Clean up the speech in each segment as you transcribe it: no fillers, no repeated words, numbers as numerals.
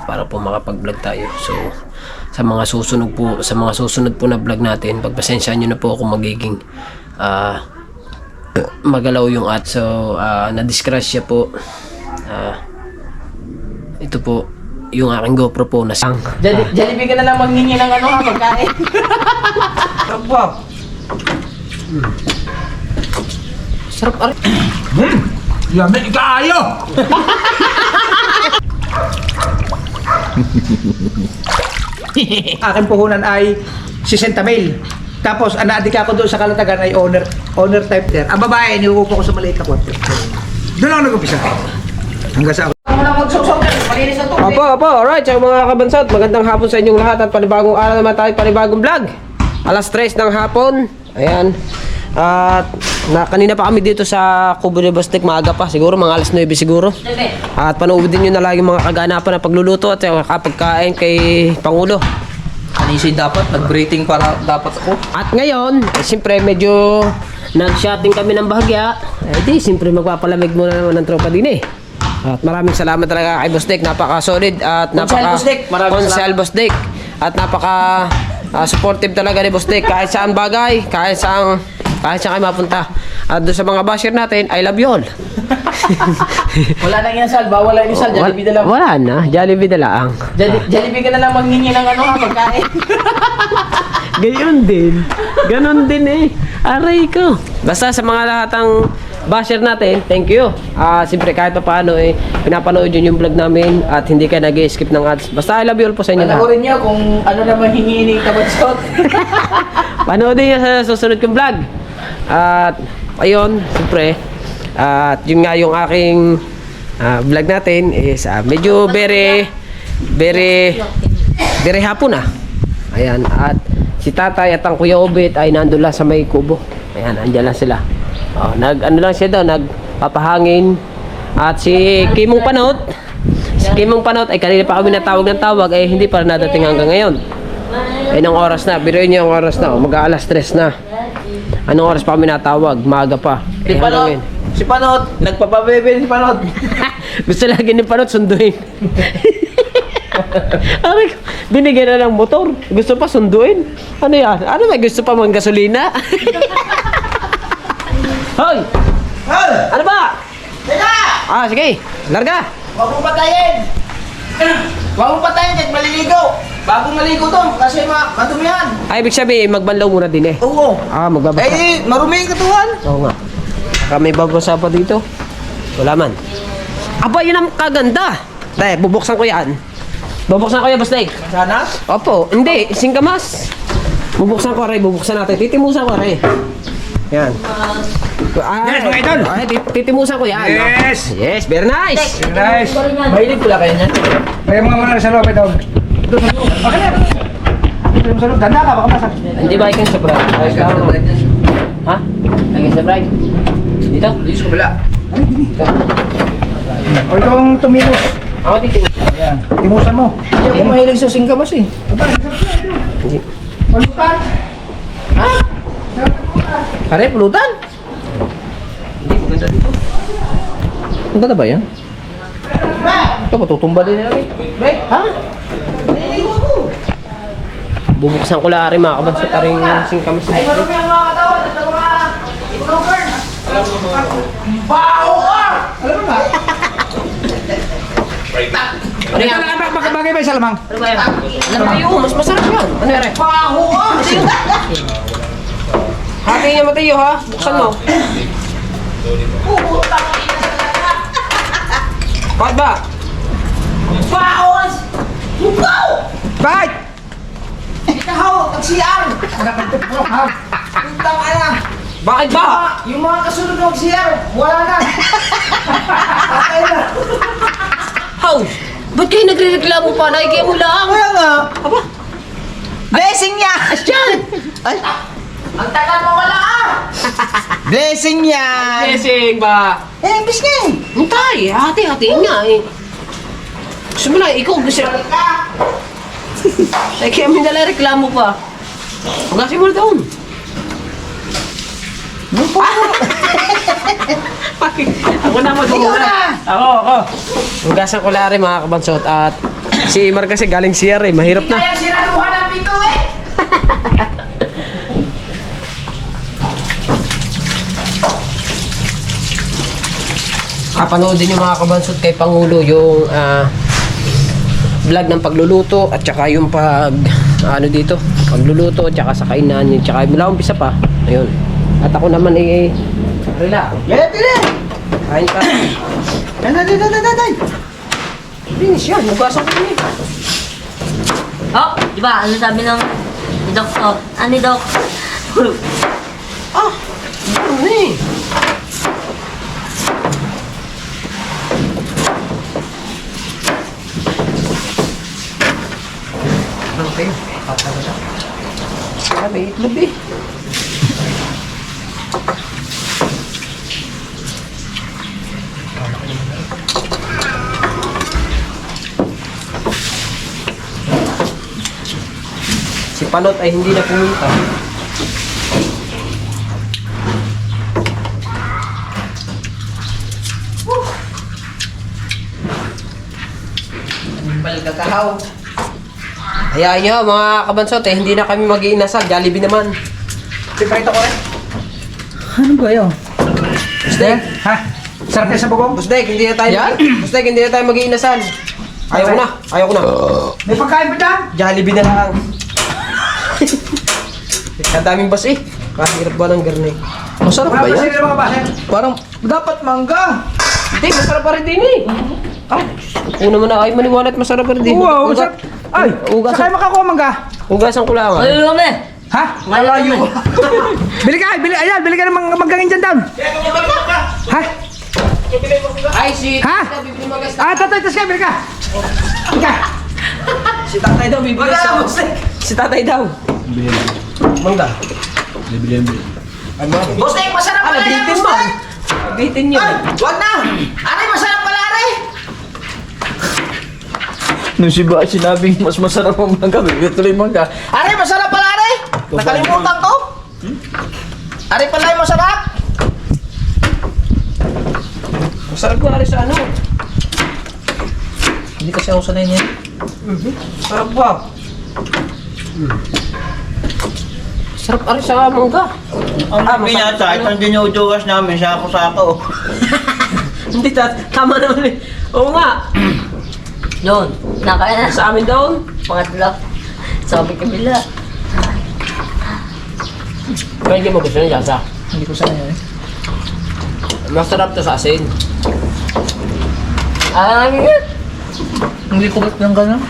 para po makapag-vlog tayo. So sa mga susunod po na vlog natin, pagpasensyahan niyo na po ako magiging magalaw yung so na-disgrasya po. Ito po yung aking GoPro po na sang. Jollibee ka na lang manghingi ng pagkain. Sarap po. Sarap. Yummy, kaayo! Aking puhunan ay 60 mil. Tapos, anadik ako doon sa Kalatagan ay owner type there. Ang babae, niuupo ko sa maliit na kwarto. Doon ako nag-upisa. Hanggang sa ako. Opo, alright. So mga kabansat, magandang hapon sa inyong lahat at panibagong araw naman tayo, panibagong vlog. Alas 3 ng hapon. Ayan. At kanina pa kami dito sa Kubo de Bostek, maaga pa, siguro mga alas 9 siguro. At panoodin nyo na lagi mga kaganapan na pagluluto at kapagkain kay Pangulo. Kanisi dapat, nag-breathing para dapat ako. At ngayon, siyempre medyo nag-shotting kami ng bahagya. Di, siyempre magpapalamig muna naman ng tropa din eh. At maraming salamat talaga kay Bostek, napaka-solid at Consel Bostek. At napaka-supportive talaga ni Bostek kahit saan bagay, kahit saan kayo mapunta. At doon sa mga basher natin, I love you all. Wala na yung sal, bawal lang yung sal, Jollibee na lang. Wala na, Jollibee na lang. Jollibee ka na lang manghingi ng pagkain. Ganon din eh. Aray ko. Basta sa mga lahatang basher natin, thank you. Siyempre kahit pa paano pinapanood yun yung vlog namin at hindi ka nag-skip ng ads. Basta I love you all po sa inyo lahat. Panoorin nyo kung ano naman hingi ni Kabatsot. Panoodin nyo sa susunod kong vlog. At ayun, siyempre, at yun nga yung aking vlog natin is medyo very hapon na. Ayan, at si tatay at ang kuya Obet ay nandun lang sa may kubo. Ayan, andyan lang sila. Ano lang siya daw, nagpapahangin. At si Kimong Panot ay kanina pa kami natawag ng tawag ay hindi pa nadating hanggang ngayon. Anong oras na? Biruin niyo ang oras na. Mag-aalas 3 na. Anong oras pa kami natawag? Maaga pa. Si Panot, nagpapabebe si Panot. Gusto lagi ni Panot sunduin. Binigyan na ng motor. Gusto pa sunduin. Ano yan? Ano may gusto pa mang gasolina? Hoy! Ano ba? Teka! Sige. Larga. Huwag mong patayin kahit maliligo. Bagong maligo to, kasi madumihan. Ay, ibig sabihin, magbanlaw muna din eh. Oo. Magbabasa. Marumi yung katuhan. Oo nga. May babasa pa dito. Wala man. Aba, yun ang kaganda. Bubuksan ko yan. Bubuksan ko yan, Bostek. Sana? Opo, hindi. Singkamas. Bubuksan ko, Ray. Bubuksan natin. Titimusan ko, Ray. Yan. Yes, mga idol! Titimusan ko yan. Yes! Yes, very nice. Very nice! Mahilig pala kayo niyan. Kaya mga manalo sa loob ito. Doon sa loob. Okay na! Doon sa loob. Ganda ka, baka masakit. Hindi ba ikan sa bride? Ha? Ikan sa bride? Dito? Dito sa kabila. O itong tumilos. Ako titimus. Ayan. Timusan mo. Hindi ako mahilig sa singkamas eh. Pulutan! Ha? Pare, pulutan? Hindi, maganda dito. Ang ganda ba yan? Ito, matutumba din nila. Ha? Bubuksan ko lang rin mga kabansa taring singkamas. Ay, marumi ang mga katawan at ang mga ibrokern. Baho ka! Alam mo ba? Ano yan? Bagay ba yung salamang? Ano ba yan? Alam mo yun, mas masarap yan. Ano yan? Baho ka! Hati niya Mateo ha? Buksan mo. Bakit ba? Baho! Baho! Bakit? Ikaw, tagsiyar! Puntang ana! Bakit ba? Yung mga kasunod ng CR, wala na! Patay na! How? Ba't kayo nagre-reklamo pa? Nakikiya mo lang. Kaya nga! Aba? Blessing niya! Asyan! Ay! Ang tagal mo wala ah! Blessing yan! Blessing ba? Imbis nga eh! Hintay, hati-hati nga eh. Gusto mo na, ikaw gusto. Ay, kaya may nala-reklamo pa. Hugasin mo na doon. Ako na maghugas. Ako. Hugasan ko lang rin mga kabansot. At si Imar kasi galing CR eh. Mahirap na. Kaya sinaluhan ng pito eh! Panoodin yung mga kabansot kay Pangulo yung vlog ng pagluluto at saka yung dito pagluluto at saka sa kainan yun tsaka mula umpisa pa ayun at ako naman relax kain pa Day! finish yan hugasan ko yun Oh, di ba? Ano sabi ng ni Doktor? Ni Dok? ano na eh okay may itlog eh si Panot ay hindi na pumunta. Balgagahaw. Hayaan nyo mga kabansot eh, hindi na kami mag-iinasal. Jollibee naman. Piprito ko rin. Ano ba yun? Busdek, Ha? Sarap yan sa bugong? Busdek, hindi na tayo Yan? Busdek, hindi na tayo mag-iinasal. Ayaw ko na, ayaw ko na. May pagkain ba dyan? Jollibee na lang. Ang daming bas eh. Kahirap ba ng garne? Masarap Wala ba pa yan? sila mga baser. Parang dapat mangga. Hindi, masarap pa rin din eh. Una mo na ay maniwala at masarap pa rin din. Wow, masarap. Ay, Ugas. saan kayo makakuha mangga? Hugasan ko lang. Ay, kami! Ha? Malayo! Bili ka, bili ka ng manggang dyan down. Ha? Ay, si... Ha? Tatay, tas ka, bili ka. Bili ka. Si tatay daw, bibili sa... Si tatay daw. Mangga. Bustek, masarap pala yan, Nabitin mo. Bustek. Nabitin niyo. Wag na. Aray, masarap pala, aray. Nung si Ba sinabing mas masarap ang mangga, bibili tuloy mangga. Aray, masarap pala, aray. Nakalimutan ko. Aray pala yung masarap. Masarap ko rin sa ano. Hindi kasi ako sanay niya. Sarap ba? Sarap rin sa mangga. Ang pinata, itong dinudugas namin, sako-sako. Hindi, tama naman eh. Oo nga. Doon, nakain na. Sa amin doon. Pangatlo. Sabi kabila. Kaya hindi mo gusto ng lasa. Hindi ko sanay eh. Masarap to sa asin. Hindi ko ba't lang gano'n?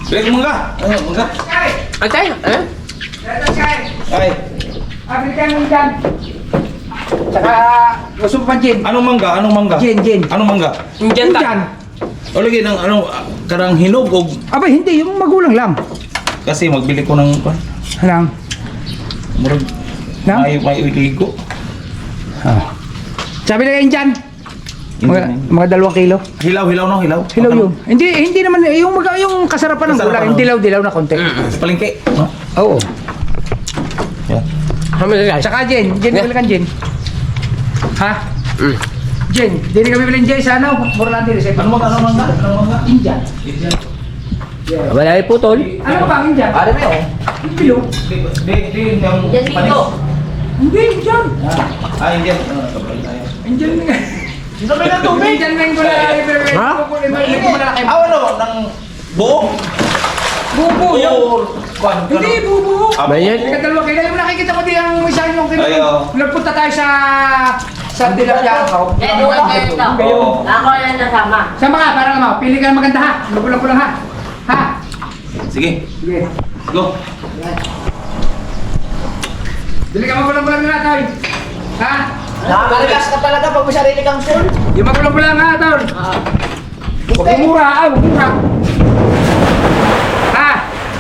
Balik mangga! Ano, mangga? Ay, tayo. Eh? Ay, Bili ka ng dyan. Tsaka, gusto mo pa gin? anong mangga? Anong mangga? Gin. Anong mangga? Indian ta. Dyan. O lagi ng ano, karang hinog o... Abay, hindi. Yung magulang lang. Kasi magbili ko ng... Lang. Murag... Nang? May iligo. Sabi na kayo dyan. Mga 2 kilo. Hilaw no? Hilaw? Hilaw yun. Hindi naman, yung kasarapan ng Kasarapan gulay, yung ng- dilaw-dilaw na konti. Sa palengke. No? Oo. Yan. Hamil guys. Tsaka gin. Gin, Yeah. bili kang gin. Ha? Gin. Hindi kami bilhin gin sa ano. Mura lang din. Anong mangga? Indian. Wala yung putol. Ano ba ang Indian? Ano ba yun? Yung pilo. Di yung Yan dito. Hindi, Indian. Indian. Ano, kapal tayo. Indian nga. Sabi na tubig! Indian mango na. Ha? Ano? Ng buo? Bubo yun. Hindi, bubo. Bayan. Dalawa kayo. Alam mo, nakikita ko din ang isa yung Ayo. nagpunta tayo sa Tilapia. Eh, duwan kayo dito. Oo. Ako yan nasama. Sama ka, parang mo. Pili ka ng maganda ha. Magulang-gulang ha. Ha? Sige, Sige. go. Bili ka magulang-gulang na tol. Ha? Nakakalagas ka talaga pag may sarili kang full. Yung magulang-gulang ha, tol. Huwag mong mura, huwag mura. Ha?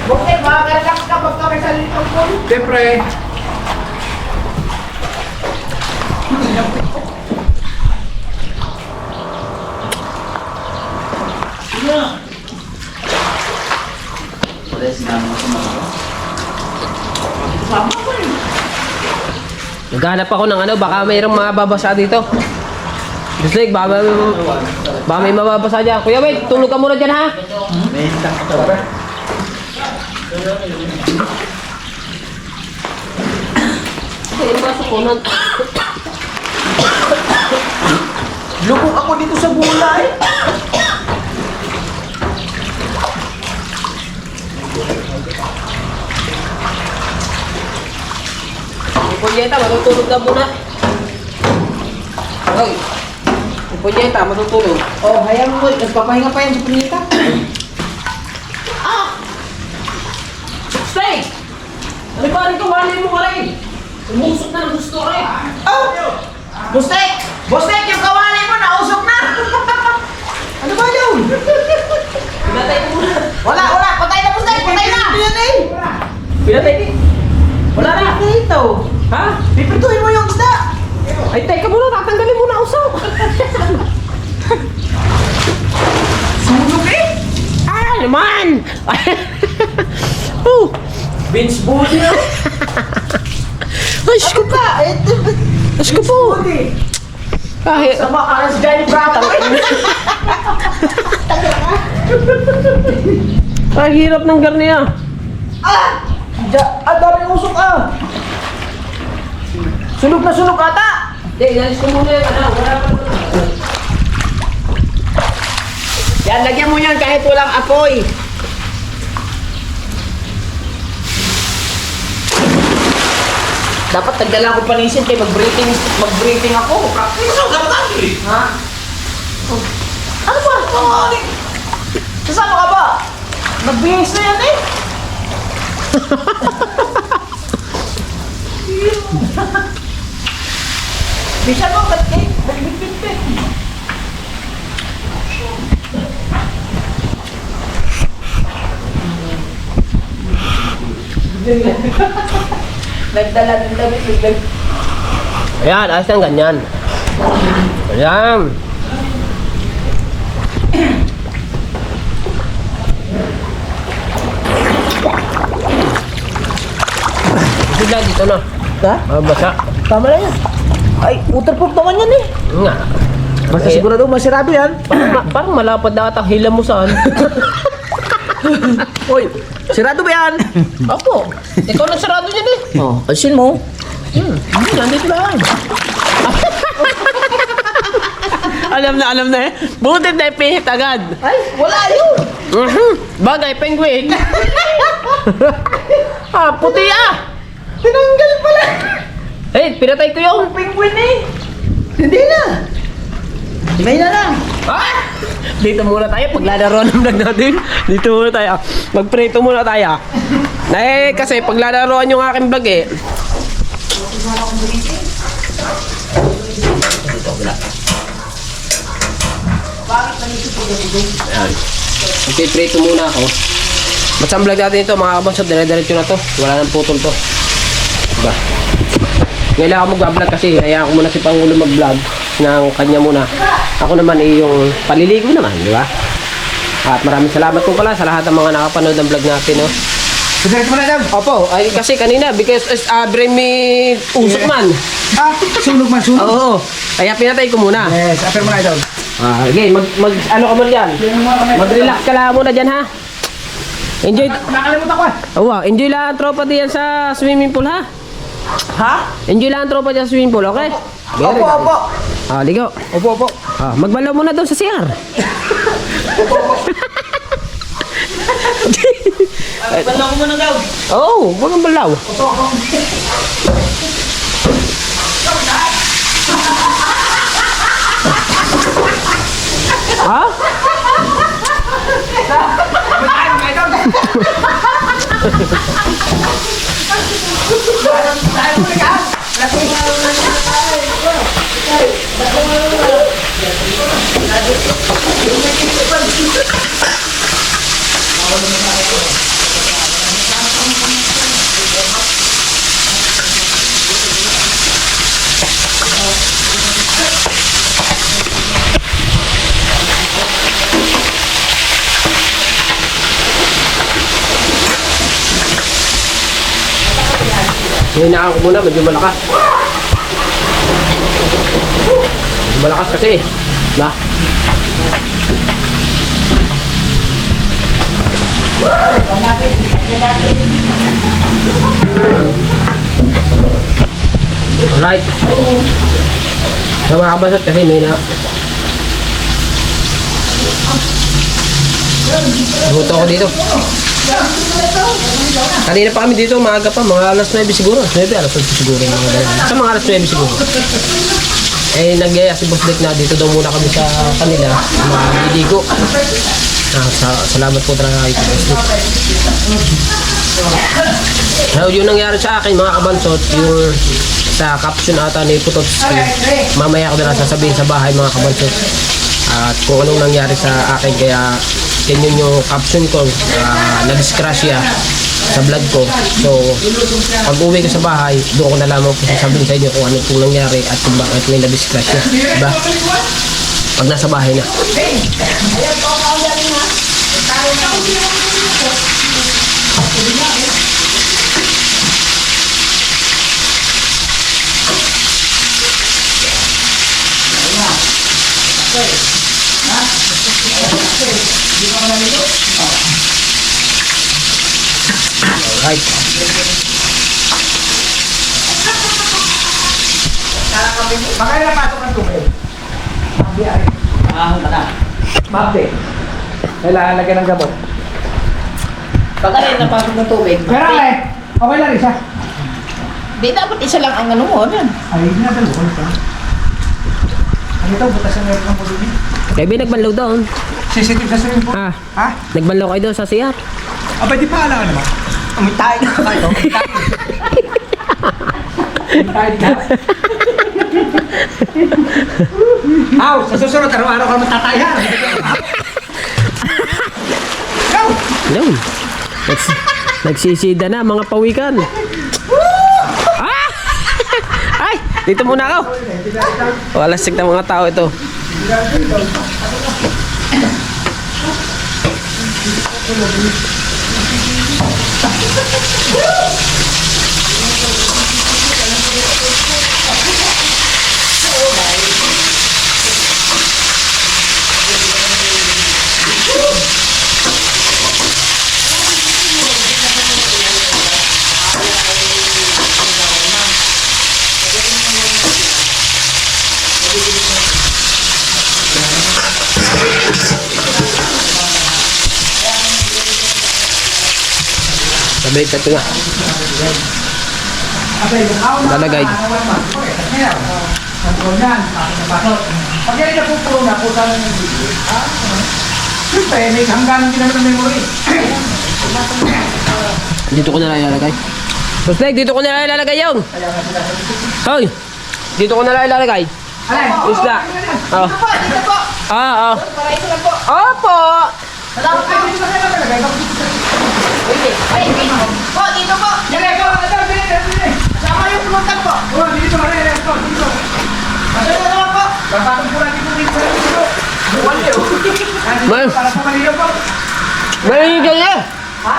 Okay, makakalagas ka pag may sarili kang full. Siyempre. Naghanap ako ng ano, baka mayroong mababasa dito. Gusto baka may mababasa dyan. Kuya, wait, tulog ka muna dyan, ha? Lubog ako dito sa gulay. Punyeta, matutulog na muna. Hoy, punyeta, matutulog. Oh, hayaan mo. Nagpapahinga pa yan sa pinita. Stay! Ano ba rin kawali mo ka rin? Umusok na ng gusto ka rin. Oh! Bustek! Bustek, yung kawali mo, nausok na! Ano ba yun? Pinatay ko muna. Wala! Patay na, Bustek! Patay na! Yan eh! Pinatay ko. Wala na. Ito! Ha? Pipintuhin mo yung isda! Ay, teka muna, tatanggalin mo na usok. Sunog eh! Ah, naman! Oh! Vince Bully na! Ay, ko pa! Ay, ko po! Kahit... Sama ka na si Johnny Bravo eh! Ay, hirap ng garniya. Ang daming usok ah! Sunog na sunog ata! Hindi, inalis ko muna yung ano. Wala pa. Yan, lagyan mo yan kahit walang apoy! Dapat nagdala ko panisin kay mag-briefing ako. Ha? Ano ba? Sasama ka ba? Nagbihis na yan eh. Bisa mo, ba't eh? Nagbibigpit. Nagdala ng damit. Ayan, ayos ng ganyan. Ayan. Bigla dito na. Ha? Mabasa. Tama na yan. Ay, waterproof naman yan eh. Nga. Basta sigurado masirado yan. Parang malapad na ata hila mo saan. Hoy, sirado ba yan? Opo. Ikaw na sarado dyan eh. Oh, alisin mo. Nandito lang. alam na eh. Butit na ipihit agad. Ay, wala yun. Bagay, penguin. Puti ah. Tinanggal pala. Eh, pinatay ko yung. Penguin eh. Hindi na. Himay na lang. Dito muna tayo, paglalaro ng vlog natin. Dito muna tayo. Magprito muna tayo. Eh, kasi paglalaroan yung aking vlog eh. Ayan. Okay, prito muna ako. Ba't sa vlog natin ito, mga kabonsod, dire-diretso na to. Wala nang putol to. Diba? Ngayon lang ako mag-vlog kasi hayaan ko muna si Pangulo mag-vlog ng kanya muna. Ako naman yung paliligo naman, di ba? At maraming salamat po pala sa lahat ng mga nakapanood ng vlog natin, no? Diretso mo na daw. Opo, ay kasi kanina because bring me usok man. Sunog man, sunog. Oo. Kaya pinatay ko muna. Yes, after mo na daw. Okay, ano ka muna diyan? Mag-relax ka lang muna diyan, ha? Enjoy. Nakalimutan ko. Oh, enjoy lang ang tropa diyan sa swimming pool, ha? Ha? Enjoy lang ang tropa diyan sa swimming pool, okay? Opo. Ligo. Opo. Magbalaw muna doon sa CR. Balaw ko muna daw. Oh, wag kang balaw. Ha? Hinaan ko muna, medyo malakas. Malakas kasi. Na. Alright. So mga kabasot kasi may na. Naguto ako dito. Kanina pa kami dito, maaga pa, mga alas 9 siguro. 9, alas 8 siguro. Sa mga alas 9 siguro. Eh, nagyaya si Boss Dick na dito daw muna kami sa kanila. Maliligo. Salamat po talaga kay Boss Dick. So, yung nangyari sa akin, mga kabansot, yung sa caption ata ni Putotski, mamaya ko na sasabihin sa bahay, mga kabansot. At kung anong nangyari sa akin, kaya yun yung caption ko, na-discrash siya sa vlog ko. So, pag uwi ko sa bahay, doon ko na lamang po sasabihin sa inyo kung ano pong nangyari at kung bakit may na-discrash siya. Diba? Pag nasa bahay na. Alright. Baka napasok ng tubig. Mabiyari. Ahon ka na. Mabde. Kailangan lagyan ng gamot. Pag alin napasok ng tubig. Pero okay lang isa. Di dapat isa lang ang ano mo. Yan. Ay, hindi na dalawa. Ano ito? Butas ang meron ng pulubi. Kaya nagbanlaw doon. Sensitive sa swimming pool. Ah, Ha? nagbanlaw kayo doon sa CR. Aba, di pa alam naman. Umitay na kayo. Umitay na. Aw, sa susunod, araw-araw ka matatayan. Go! Yun. Nagsisida na mga pawikan. Ah! Ay! Dito muna ako. Walasik ng mga tao ito. Sabaliktad ko nga. Lalagay. Pag yan na pupulo na, puta na ng video. Siyempre, may hanggang din naman ang memory. Dito ko na lang ilalagay. Pustek, dito ko na lang ilalagay yun. Hoy! Dito ko na lang ilalagay. Alay! Isda. Oh. Dito po. Ah, oh. Para isa lang po. Opo! Salamat po. Ay, dito po. Dito po. Sama yung sumutan po. Masaya naman po. May, Para po kanina po. may higil niya. Ha?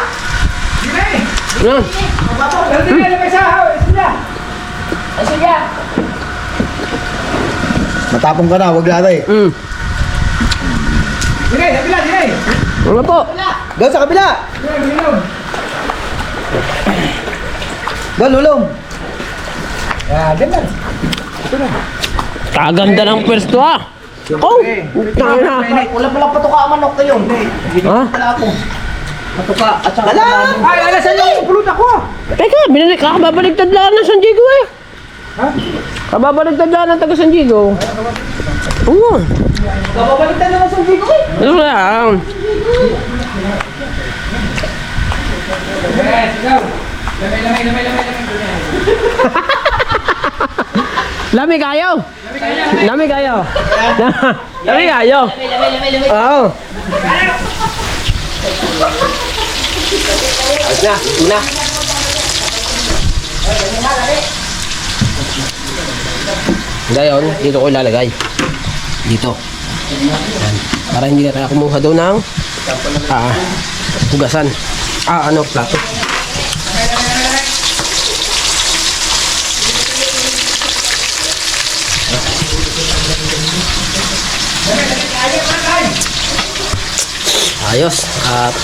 Yan. Pero di na may sahaw, isda. Ay, sige. Matapong ka na, wag lalay. Dire, kabila, dire. Ano po? Doon sa kabila! Dire, bilog. Doon, lulong! Ah, ganun. Kaganda ng pwesto ah. Oh! Tanga na. Wala pala patuka ang manok kayo. Ha? Wala ako. Patuka at saka Ay, alasan yung pulot ako. Teka, kakababaligtad lang ng San Diego eh. Ha? Kababaligtad lang ng taga San Diego. Oo. Kababalitan naman sa video eh. Ano lang. Yes, go. Lamay. Lami kayo. Lami kayo. Lami kayo. Lamay. Oo. Ayos na, una. Ngayon, dito ko ilalagay. Dito. Yan. Para hindi na tayo kumuha doon ng hugasan. Plato. Ayos. At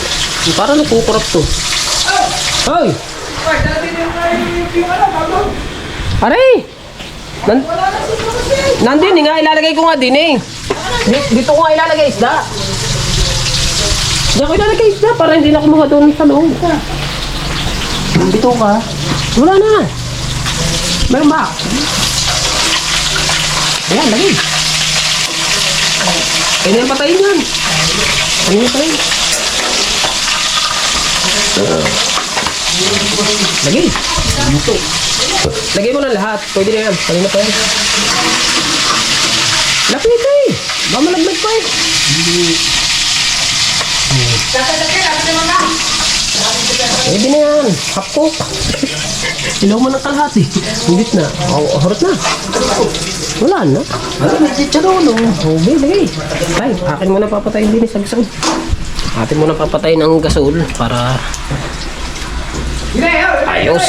parang nakukurap to. Hoy! Aray! Nandun nga, ilalagay ko nga din eh. Dito ko nga ilalagay isda. Diyan ko ilalagay isda para hindi na kumuha doon sa loob. Dito ka. Wala na. Meron ba? Ayan, lagay. Kaya na patayin yan. Kaya na patayin. Lagay. Lagay mo na lahat. Pwede na yan. Kaya na pa yan. Lapit eh. Ba malaglag pa eh. Pwede na yan. Hapok. Ilaw mo ng kalahati. Hindi na. Horot na. Wala na. Ano na dito doon? Okay, lagay. Tay, akin muna papatayin din sa gasol. Atin muna papatayin ang gasol para ayos.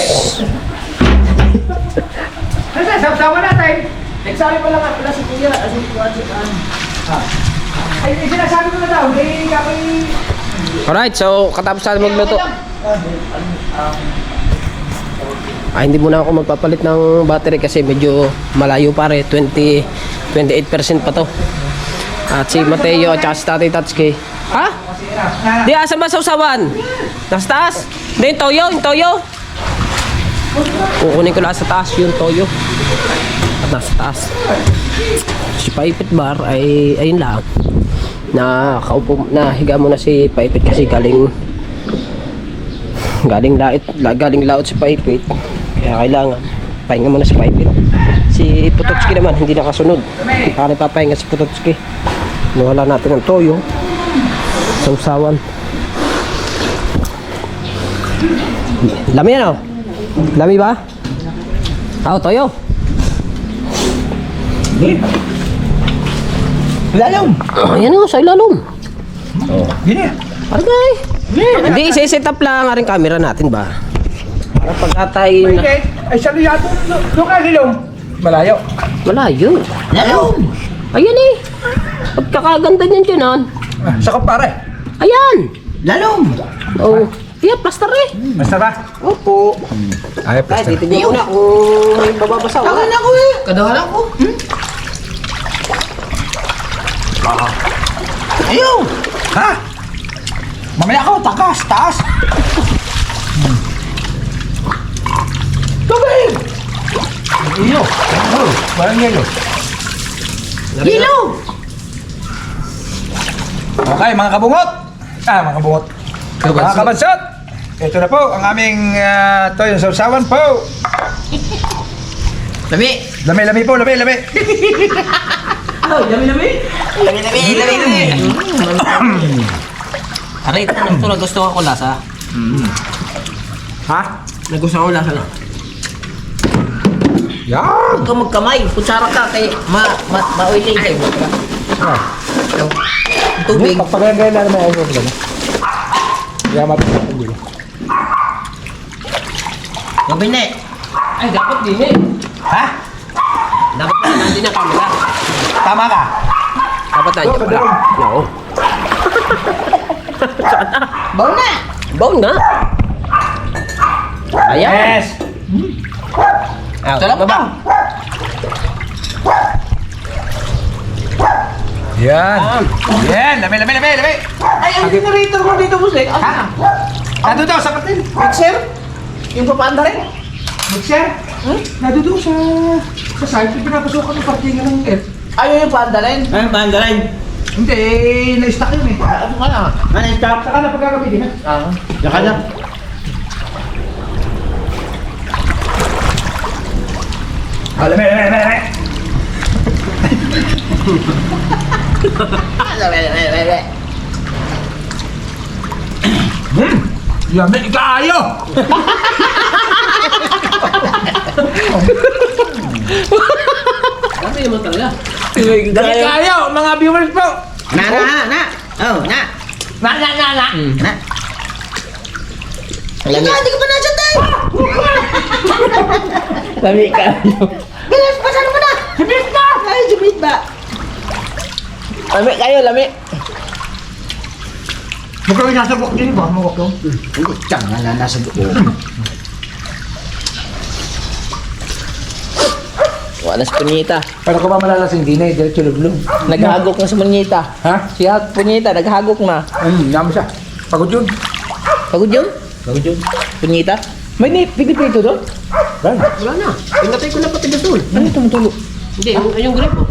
Sawa natin. Nagsabi pa lang nga pala si Kuya. Ay, sinasabi ko na daw. Hindi kami... Alright, so katapos natin magluto. Hindi muna ako magpapalit ng battery kasi medyo malayo pare, 28% pa to. At si Mateo at si Tatay Tatsuki. Ha? Di asa ba sa usawan? Nasa taas? Di yung toyo. Kukunin ko lang sa taas yung toyo. At nasa taas. Si Paipit Bar ay ayun lang. Higa muna si Paipit kasi galing laot si Paipit. Kaya kailangan pahinga muna si Paipit. Si Putotski naman hindi nakasunod. Kaya papahinga si Putotski. Nawala natin ang toyo sa usawan. Lami yan o? Lami ba? Toyo. Lalong! Ayan o, sa ilalom. Gini. Argay. Hindi, set up lang ang aring camera natin ba? Para pagkatay na... Ay, saan yato? Doon ka, Lilong. Malayo. Malayo. Lalong! Ayan eh. Pagkakaganda niyan dyan ah. Sa kumpare. Ayan. Lalong! Oh. Yeah, plaster eh. Basta ba? Opo. Ay, Ay, titignan ko na kung may bababasa. Wala na ko eh. Kadahalan ko. Ayaw! Ha? Mamaya ako, taas! Tubig! Iyo! Oh, walang yelo. Yelo! Okay, mga kabungot! Mga kabungot. Mga kabansot! Ito na po, ang aming toyo sa usawan po. Lami. Lami po, lami. Lami. Aray, ito nagustuhan ko lasa. Ha? Nagustuhan ko lasa na. Yan! Huwag ka magkamay. Kutsara ka kay ma-oily kayo. Tubig. Pagpagagay na naman ako dito. Kaya mapapagay dito. Mabine. Ay, dapat din eh. Ha? Dapat na nandun yung camera. Tama ka? Dapat nandiyan pala. Oo. Baw na. Baon nga. Ayan. Yes! Sarap baba. Yan! Yan! Lami! Ay, ang generator mo dito, Busek. Ha? Nado daw sa katil. Mixer? Yung papaanda rin? Mixer? Nado daw sa site. Pinapasukan ng parkingan ng F. Ayaw yung paanda rin? Ano ba ang dalay? Hindi, na-stack yun eh. Ano ka na? Ano stop? Saka na pagkakabili ha? Saka na. Lami! Lami kayo! Sabi naman talaga. Lami kayo, mga viewers po! Na. Oh, na. Na. Alam niya, hindi ka pa nandiyan tayo! Lami ka. Bilis, pasan mo na! Jumit ba? Ay, jumit ba? Lami kayo, lami. Huwag kami nasa buwak din, baka mawak yung. Hindi, tiyang na nasa loob. Wala sa punyita. Pero kung ba malalasing di na, diretso lublong. Naghagok na sa punyita. Ha? Siya, punyita, naghagok na. Dami siya. Pagod yun. Pagod yun? Pagod yun. Punyita? May pinipito doon? Wala. Wala na. Pinatay ko na pati gasol. Ano yung tumutulo? Hindi, yung gripo.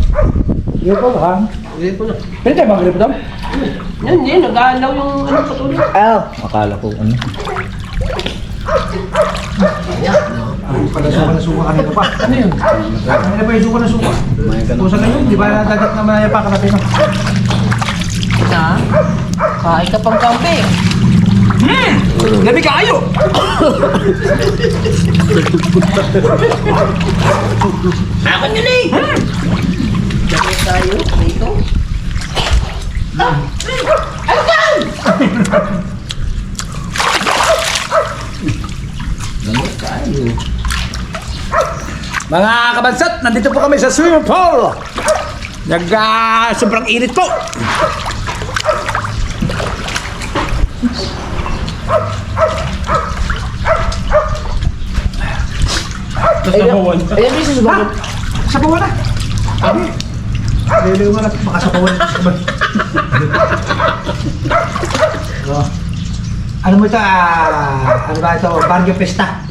Yun po baka. Gripo na. Pwede tayo bang grip daw? Yan, yan. Nag-aalaw yung ano patuloy. Akala ko ano. Pala suka na suka kanina pa. Ano yun? Kanina pa yung suka na suka. Tusa na yun, di ba nadagat na mayapakan natin? Na? Kain ka pang kampe. Labi kayo! Akin yun eh! Dami tayo dito. Mga kabansat, nandito po kami sa swimming pool. Sobrang init po. Ayan, may susubagot. Sa pawan na. Sabi. Liliw mo na, baka sa pawan. Oh. Ano mo ito, ano ba ito, Barrio Pesta.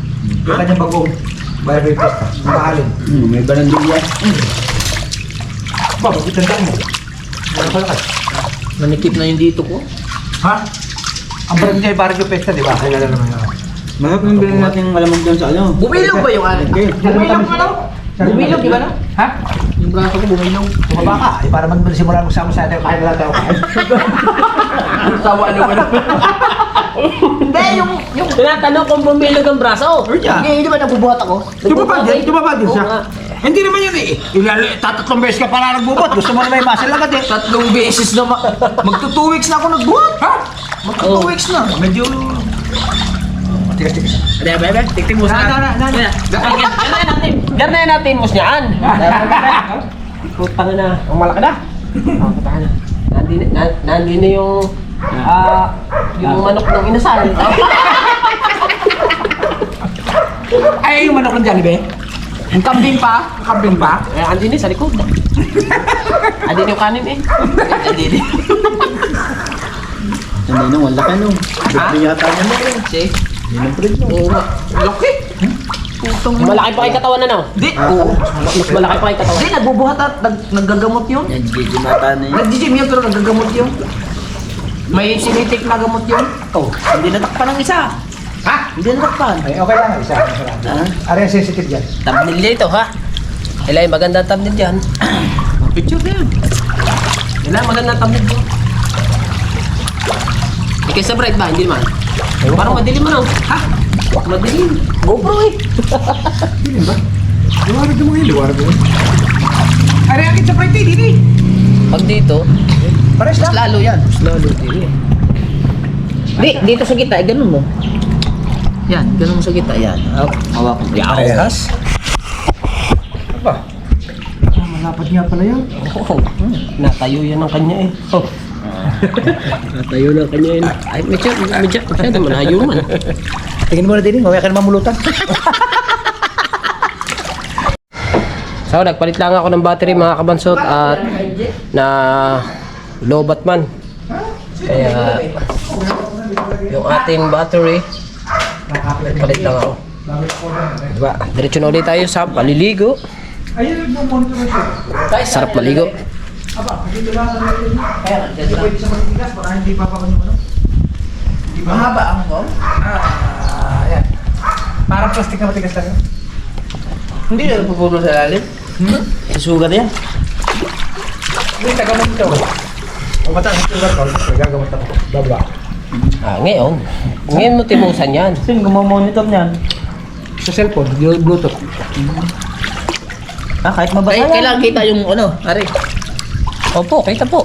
Yung kanyang bagong Barrio Pesta. Mahalin. May balandilya. Ba, magkitandaan mo. Ano pala ka? Manikip na yung dito ko. Ha? Ang barangay Barrio Pesta, di ba? Kaya naman yun. Mahap yung bilhin natin malamog doon sa ano. Bumilog ba yung ano? Bumilog pa daw? Bumilog, di ba na? Ha? Yung braso ko bumilog. Tumaba ka. Eh, para magsimula magsama sa atin, kahit wala tayo kain. Tawa ano ba na? Hindi, yung... Tinatanong kung bumilog ang braso. Hindi ba nabubuhat ako? Tumaba din siya. Oo nga. Hindi naman yun eh. Tatatlong beses ka pala nagbubuhat. Gusto mo na may muscle agad eh. 3 beses na magto 2 weeks na ako nagbuhat. Ha? Magto 2 weeks na. Medyo... Tigas-tigas. Ada, bebe. Tiktik mo sa. Garnayan natin mo siyaan. Putang na. Ang malaki na. Oh, putang na. Nandun na yung manok ng inasal. Ay, yung manok ng Jollibee. Ang kambing pa. Kambing pa. Eh, andin sa likod. Andin yung kanin eh. Hindi. Hindi nung, wala ka nung. Gusto yata niya mo. See? Oo nga. Laki. Malaki pa kay katawan na no? Di. Mas malaki pa kay katawan. Hindi, nagbubuhat at naggagamot yun. Yan, Gigi mata na yun. Nag-gym yun pero naggagamot yun. May sinitik na gamot yun. Oh, hindi natakpan ng isa. Ha? Hindi natakpan. Ay, okay lang. Isa. Ari ang sensitive dyan. Thumbnail dito ha. Ilay, magandang thumbnail dyan. Picture na yun. Ilay, magandang thumbnail dyan. Ikaw sa bright ba? Hindi naman. Parang madilim mo lang. Ha? Madilim. GoPro eh. Liwanag mo ngayon. Liwanag mo. Ari, agit sa Friday, dini. Pag dito, Pares Mas lang. lalo yan. lalo din eh. Di, dito sa gitna, ganun mo. Yan, ganun mo sa gitna. Yan. Hawak ko. Parehas. Aba. Malapad nga pala yun. Oo. Natayo yan ang kanya eh. Oh. Natayo na ang kanya eh. Ay, medyo malayo man. Tingin mo na din, mamaya ka na mamulutan. So, nagpalit lang ako ng battery mga kabansot at na lobat man. Kaya yung ating battery nagpalit lang ako. Diba? Diretso na ulit tayo sa paliligo. Ayun, nagmo-monitor na siya. Sarap maligo. Aba, hindi lang sa hindi pwede sa matitigas, baka hindi papakan yung ano. Mahaba ang ko? Ayan. Parang plastic na matigas lang yun. Hindi na napupuno sa lalim. Sugar yan. Hindi, tagamot ito. Ang mataas yung sugar ko, nagagamot ako. Bababa. Ngayon. Ngayon mo timusan yan. Sino gumamonitor niyan? Sa cellphone, yung Bluetooth. Ah, kahit mabasa yan. Kailangan kita yung ano, Ari. Opo, kita po.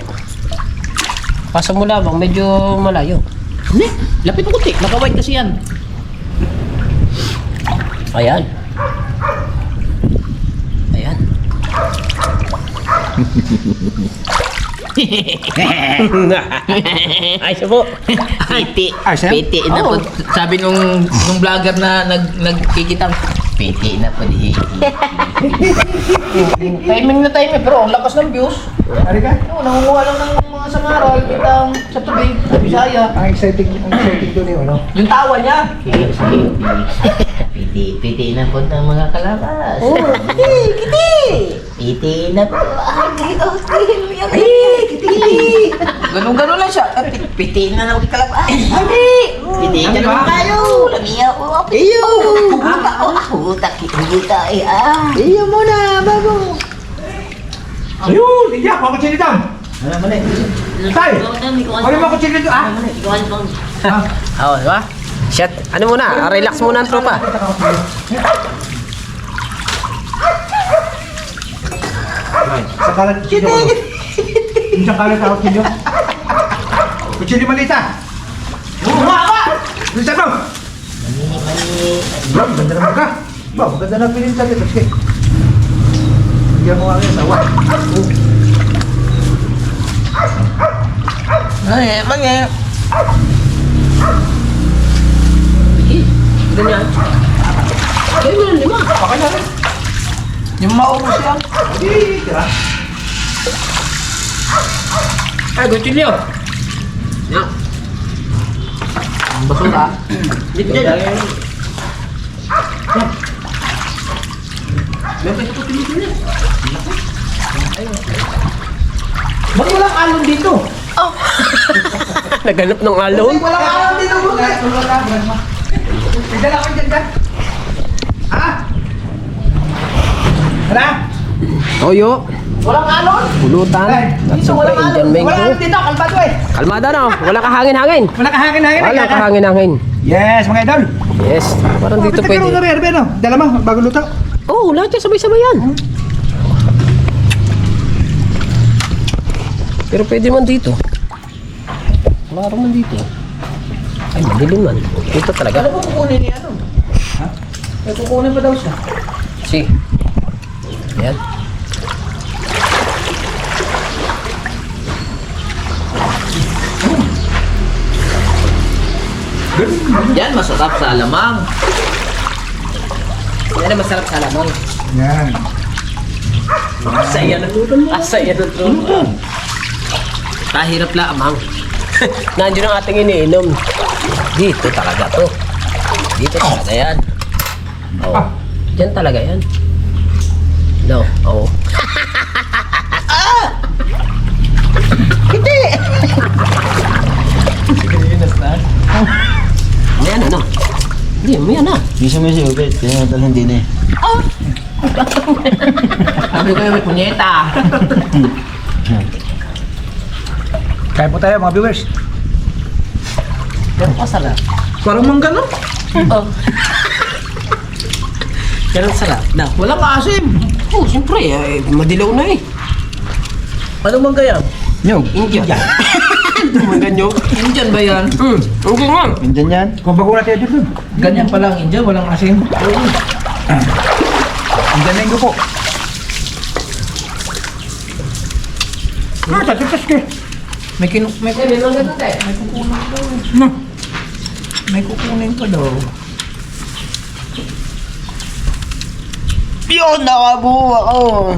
Kaso mo lamang, medyo malayo. Hindi, lapit mo kunti. Naka-white kasi yan. Ayan. Ayan. Ay, sabo. Piti. Ayos na? Piti na po. Sabi nung vlogger na nagkikitang, piti na po. Timing na timing, pero ang lakas ng views. Ari ka? Oo, nangunguha lang ng mga sangaral, kitang sa tubig, sa Bisaya. Ang exciting doon yung ano. Yung tawa niya. Piti na po ng mga kalabas. Oh, kiti! Piti na po. Kiti! Ganun-ganun lang siya. Piti na ng kalabas. Kiti! Piti ka naman tayo. Lamiya ko. Iyo! Puta, kita eh. Iyo muna, bago! Ayun! Hindi ako ako chinitam! Ano man eh? Tay! Ano mo ako chinitam? Ah! Oo, di ba? Shit, ano muna? Relax muna ang tropa. Sa kalan chino ko. Yung sa kalan tawag ninyo. Kuchili malita! Yung sa bang! Bro, ganda naman ka! Ba, maganda na pininta dito. Sige. Bigyan mo nga yung sawa. Ay, mangya. Ganyan. Ganyan, lima. Okay na rin. Yung maubos yan. Hindi, tira. Ay, gutsilyo. Yan. Ang basura. Dito dyan. Ba't walang alon dito? Naganap ng alon. Walang alon dito, bro. May dala ko dyan dyan. Ha? Hala? Toyo. Walang alon. Pulutan. At siyempre, Indian Walang mango. alon dito, kalbado eh. Kalmada na. Walang kahangin-hangin. Walang kahangin-hangin. Walang kahangin-hangin. Yes, mga idol. Yes. Parang dito Pwede. pwede. Dala mo, bago luto. Oo, lahat yan sabay-sabay yan. Pero pwede man dito. Wala rin man dito. Ay, madilim man. Dito talaga. Ano po kukunin ni ano? Ha? May kukunin pa daw siya. Si. Yan. Yan, masarap sa alamang. Yan ang masarap sa alamang. Yan. Asaya na tulong mo. Asaya na tulong mo. Kahirap la, amang. Nandiyo ang ating iniinom. Dito talaga to. Dito talaga yan. Oo. Diyan talaga yan. No, oo. Yan ano? Hindi, may ano. Bisa mo siya, ubit. Kaya natalhan din eh. Sabi ko yung may punyeta. Kaya po tayo mga viewers. Pero masarap. Parang manggano. Oo. Pero sarap. Na. Walang asim. Oh, siyempre, madilaw na eh. Ano manggaya? Nyog. Indian. Tumagan nyo. Indian ba yan? Okay nga. Mindan yan. Kung bago natin dito. Ganyan pa lang Indian, walang asim. Ang galing ko po. Ah, tatipas ka. May kukunin May kukunin pa daw. Yun, nakabuha ko.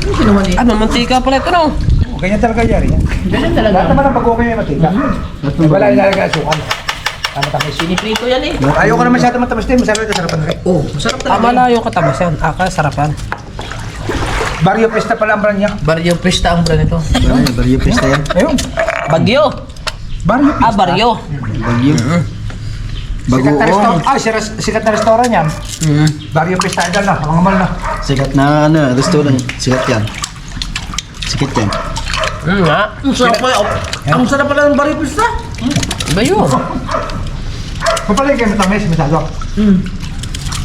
Ano ginawa niya? Ano, mantika pala ito no? Ganyan talaga yari. Ganyan Lahat talaga. naman ang pag-okay yung matika. Wala ilalagay ang sukal. Ano tamis? Siniprito yan eh. Ayoko na masyado matamis din. Masarap ito, sarapan rin. Oh, masarap Tama talaga. na yung katamas yan. Sarapan. Barrio Pesta pala ang brand niya. Barrio Presta ang brand ito. Ay, baryo pista yan. Ayun. Bagyo. Barrio Pesta. Baryo. Bagyo. Sikat na Bagoong. restaurant. Sikat na restaurant yan. Barrio Pesta idol na. Mga mal na. Sikat na ano, restaurant. Sikat yan. Sikat yan. Nga. Ang sarap pala. Ang sarap pala ng Barrio Presta. Iba yun. Kung pala kayo matamis, masyado.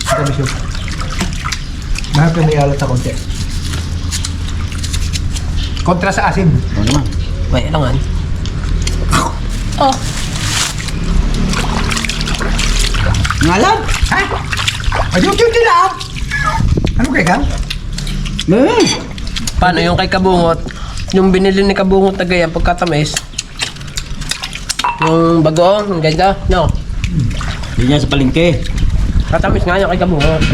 Matamis yun. Mahal ko may alat sa konti. Kontra sa asin. Oo naman. May ilangan. Ngalan? Ha? Ay, duty lang. Ano kaya ka? Paano yung kay Kabungot? Yung binili ni Kabungot na ganyan pagkatamis. Yung bagoong, yung ganda. No. Hindi niya sa palengke. Katamis nga yung kay Kabungot.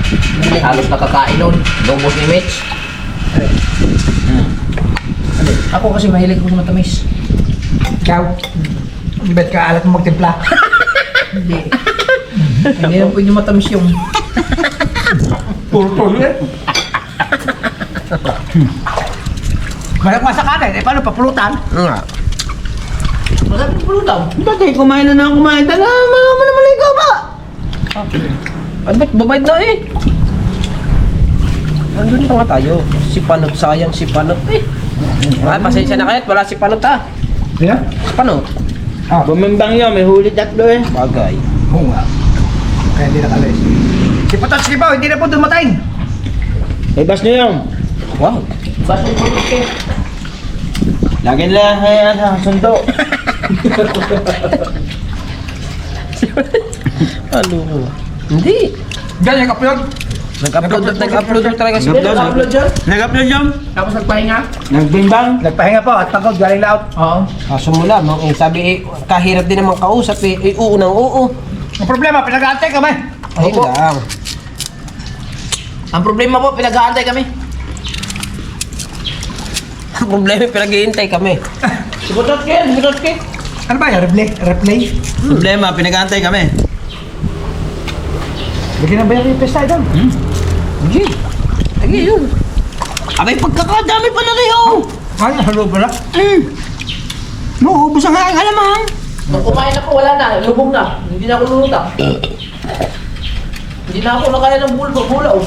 Halos nakakain nun. Lubos ni Mitch. Ako kasi mahilig ko sa matamis. Ikaw? Bet ka alat mo magtimpla. Hindi. Hindi na pwede matamis yung... Puro eh. Malakmasa ka rin. Eh, paano papulutan? Nga. Masarap yung pulutan. Ba't kayo kumain na ako kumain? Tala, naman ikaw ba? Ano ba't babayad na eh? Andun pa nga tayo. Si Panot, sayang si Panot eh. Ay, pasensya na kayo. Wala si Panot ha. Sino? Si Panot. Bumambang yun, may huli tatlo eh. Bagay. Oo nga. Kaya hindi nakalis. Si Patot Sipaw, hindi na po dumating. May bas nyo yun. Wow. Basta yung pulutan. Lagi nila hayaan sa sundo. Ano? Hindi. Ganyan ka po yun. Nag-upload talaga si Upload dyan. Nag-upload yun? Tapos nagpahinga. Nagbimbang? Nagpahinga po at pagod galing laot. Oo. Kaso mula, no? Eh, sabi eh, kahirap din naman kausap eh. Eh, oo nang oo. Ang problema, pinag-aantay kami. Ayun Opo. lang. Ang problema po, pinag-aantay kami. Ang problema, pinag-iintay kami. Si Butotke. Ano ba yan? Replay? Problema, pinag-aantay kami. Bigyan na ba yung pesta doon? Hindi. Lagi yun. Abay, pagkakadami pa na kayo. Ay, halo ba na? No, ubos ang aking alamang. Nung kumain ako, wala na. Lubog na. Hindi na ako lulutak. Hindi na ako nakaya ng bulaw.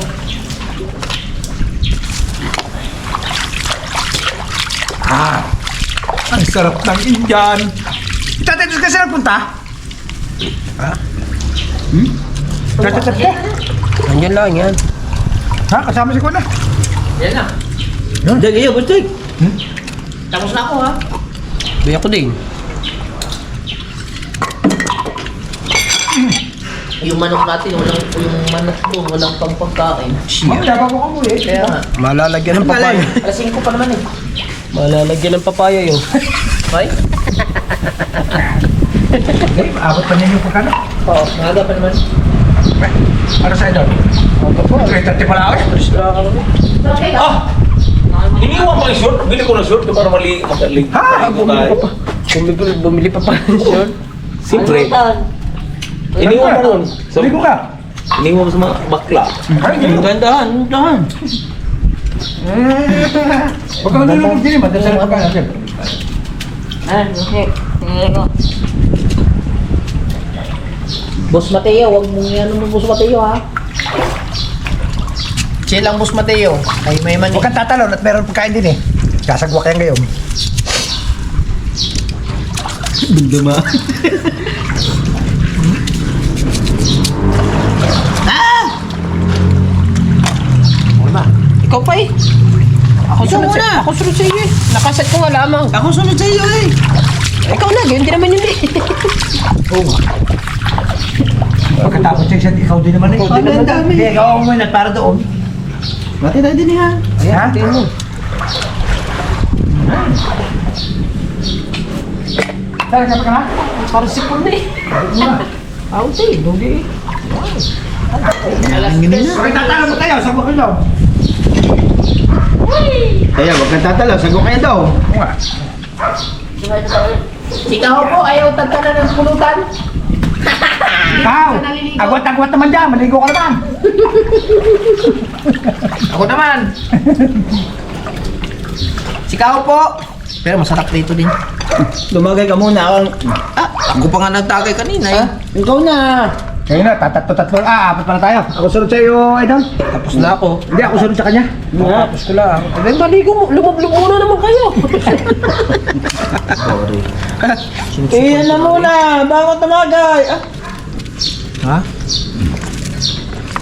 Ang sarap ng Indian. Tatay, doon ka saan punta? Ha? Tatay, tatay. Nandiyan lang yan. Ha? Kasama si Kuna? Yan na. Diyan kayo, bustik. Tapos na ako ha. Buy ako din. Yung manok natin, yung manok ko, walang pagkain. Magdaba ko ka muli. Kaya nga. Malalagyan ng papaya. Alas 5 pa naman eh. Malalagyan ng papaya yun. Ay? Okay, abot pa niya yung pagkano. Oo, maaga pa naman. Ano sa'yo doon? Abot po. 3:30 pala ako. Ah! Iniwan mo yung short? Bili ko ng short para mali magaling. Ha? Bumili pa pa ng short. Siyempre. Iniwan mo nun. Sabi ko ka. Iniwan mo sa mga bakla. Gandahan, gandahan. Huwag ka nalulog din. Madasal ka natin. Boss Mateo, wag mong yan mo Boss Mateo ha. Chill lang Boss Mateo. Ay may mani. Huwag kang tatalon at meron pagkain din eh. Kasagwa kayang gayon. Bundama. Ikaw pa eh. Ako sunod muna. Ako sunod sa iyo eh. Nakaset ko nga lamang. Ako sunod sa iyo eh. Ikaw na, ganyan din naman yun eh. Pagkatapos siya, ikaw din naman eh. Ikaw din naman. Ang dami. Hindi, ikaw ako muna para doon. Mati na din ha. Ha? Tingnan mo. Saan ka pa ka na? Parang sipon na eh. Out eh, dugi eh. Huwag kang tatalon mo tayo. Sagwa ka daw. Kaya wag kang tatalaw, sago kayo daw. Oo nga. Ikaw po, ayaw tagka na ng pulutan. Ikaw! Agwat-agwat naman dyan. Maligo ka naman. Ako naman. Sikaw po. Pero masarap dito din. Lumagay ka muna. Ako pa nga nagtagay kanina eh. Ikaw na. Ngayon na, tatlo. Apat pala tayo. Ako sunod sa iyo, Idol. Tapos na ako. Hindi, ako sunod sa kanya. Tapos ko lang. Eh, maligo mo. Lumablob muna naman kayo. Iyan na muna, bago tumagay. Ha?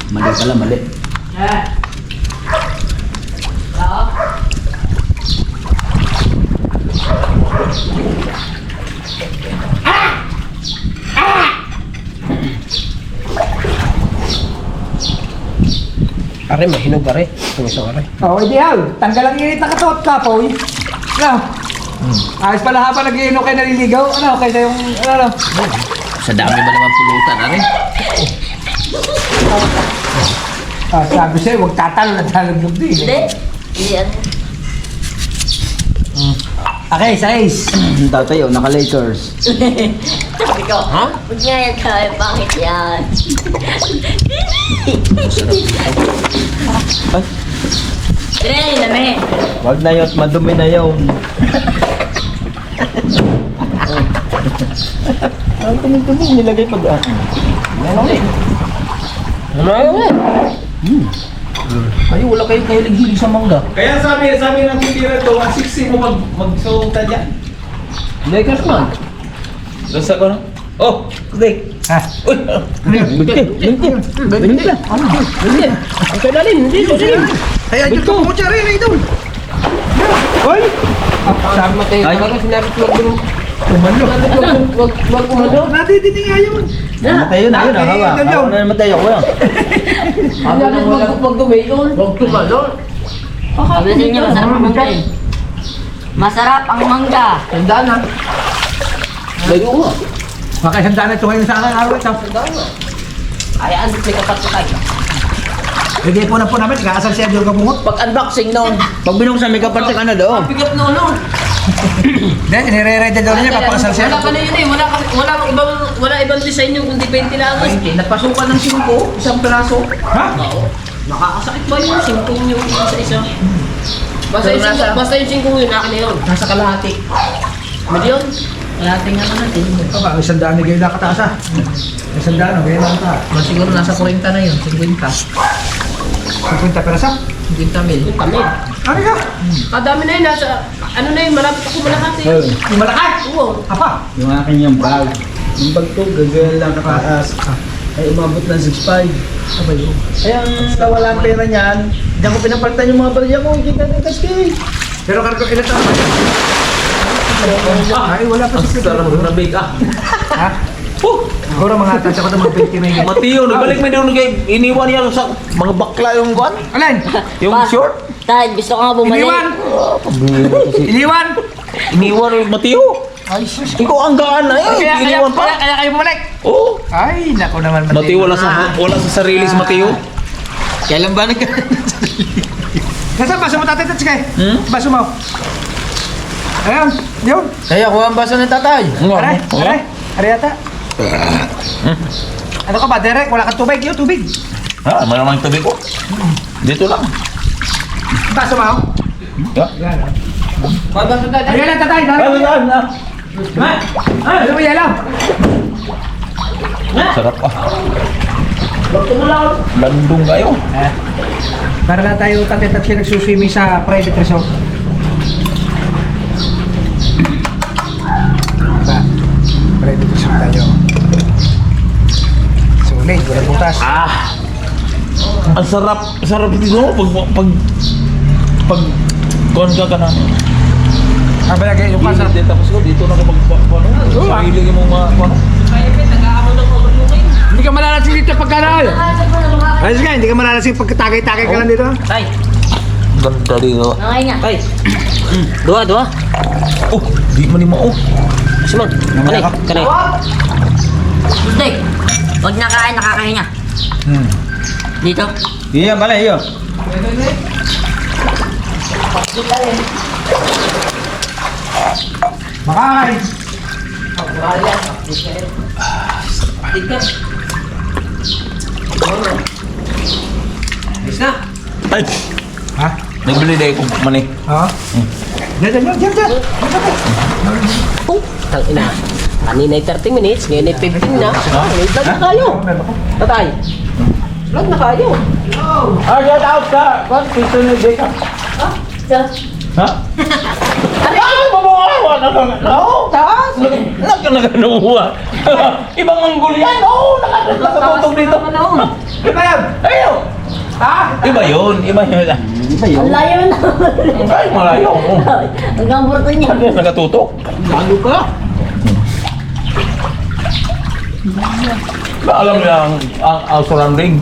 Mali pala, mali. Are, mahinog are. Itong isang are. Oh, ideal. Tanggal ang init na katot, kapoy. Ano? Ayos pala habang nag-iinom kayo naliligaw. Ano, kaysa yung, ano? Sa dami ba naman pulutan na rin? Sabi sa'yo, huwag tatalo na talog din. Hindi. Hindi ano. Okay, size. Tatay, oh, naka-Lakers. Sabi ko, ha? Huwag nga yan tayo, bakit yan? Tira na yung dami. Wag na yun, madumi na yun. Ang tuming-tuming nilagay pag Ay, wala kayong kahilig-hilig sa mangga. Kaya sabi ng titira to, ang siksi mo magsuta dyan. Lakers man. Basta ko na. Oh, steak. Ha? Uy! Hindi. Ang kailalim, hindi. Kaya yung kumucha rin, idol. Hoy! Sabi mo tayo, talaga sinabi ko wag umano. Nadidinig nga yun. Namatay yun, ayun, hawa. Ako na namatay ako yan. Sinabi ko wag tumayon. Wag tumalo. Sabi sa inyo, masarap ang mangga eh. Masarap ang mangga. Tanda na. Layo nga. Makasanda na ito ngayon sa akin araw ito. Ay, andit may kapatid tayo. Bigay po na po namin, kakasal siya doon kabungot. Pag-unboxing noon. Pag binuksan, may kaparte ka na doon. Pick up no. Then, nire-ready daw niya, papakasal siya. Wala ka na yun eh. Wala ibang design yung kundi 20 lang. Hindi, napasukan ng 5, isang peraso. Ha? Oo. Nakakasakit ba yun? 5 yung isa-isa. Basta yung 5 yun, akin na yun. Nasa kalahati. Mali yun. Kalahati nga natin. Aba, isang daan na gayon nakataas ha. Isang daan, gayon nakataas. Siguro nasa 40 na yun, 50. 50 perasa? 50 mil. Kami. Ano ka? Kadami na yun. Nasa, ano na yun, malapit ako malakati. Yung malakay? Oo. Apa? Yung akin yung bag. Yung bag to, gagawin lang kataas. Ay umabot ng 6.5. Abay yun. Kaya ang nawala ang pera niyan, diyan ko pinapalitan yung mga barya ko, hindi ka nagkaski. Pero karto, ilan taon ba? Ay, wala pa si Sarap Pedro. na big ah. Ha? Siguro mga touch ako ng mga 20 na yun. Matiyo, nagbalik mo doon kay iniwan niya sa mga bakla yung guwan. Alin? Yung Pa- short. Tay, gusto ko nga bumalik. Iniwan! Iniwan! Iniwan yung Matiyo. Ay, sus. Ikaw ang gaan na eh. Iniwan pa. Kaya kayo bumalik. Oo. Ay, naku naman. Matiyo wala sa sarili si Matiyo. Kailan ba nagka... Nasaan baso mo tatay Tats kay? Baso mo. Ayun, yun. Kaya kuha ang baso ng tatay. Aray, aray. Aray yata. Ano ka ba, Derek? Wala kang tubig. Yun, tubig. Ha, malamang tubig ko. Dito lang. Baso mo. Yeah. Yan. Babasa tayo. Ayan lang, tatay. Ano mo yelo? Sarap ah. Landong kayo. Para na tayo tatay Tats kay nagsuswimming sa private resort. Diba? Private resort tayo. Sulit, walang butas. Ang sarap dito pag kuhan ka na. Ang balagay yung pasarap. Dito tapos ko dito na kapag sarili mo mga kuhan. Hindi ka malalasing dito pagkanal. Ayos ka, hindi ka malalasing pagkatagay-tagay ka lang dito. Tay. Ganda dito. Okay nga. Tay. Dua. Oh, di man mo. Simon. Kanay. Tuesday. Huwag na kain, nakakahinga. Dito. Iya, bala, iyo. Makain. Ayos na. Ay, Ha? nagbili dahil kung mani. Ha? Diyan. Oh, tang ina. Kanina ay 30 minutes, ngayon ay 15 na. Vlog na kayo. Tatay. Vlog na kayo. Get out ka! Bakit pito na dito? Ha? Ay, mabuhawa na lang. Oo, taas. Nagkanabuha. Ibang anggol yan. Oo, nakatutog dito. Ano ba yan? Ayaw. Iba yun. Ang layo na. Ay, malayo. Oh. Hanggang burto niya. Nagatutok. Bago ka. Alam niya ang surrounding.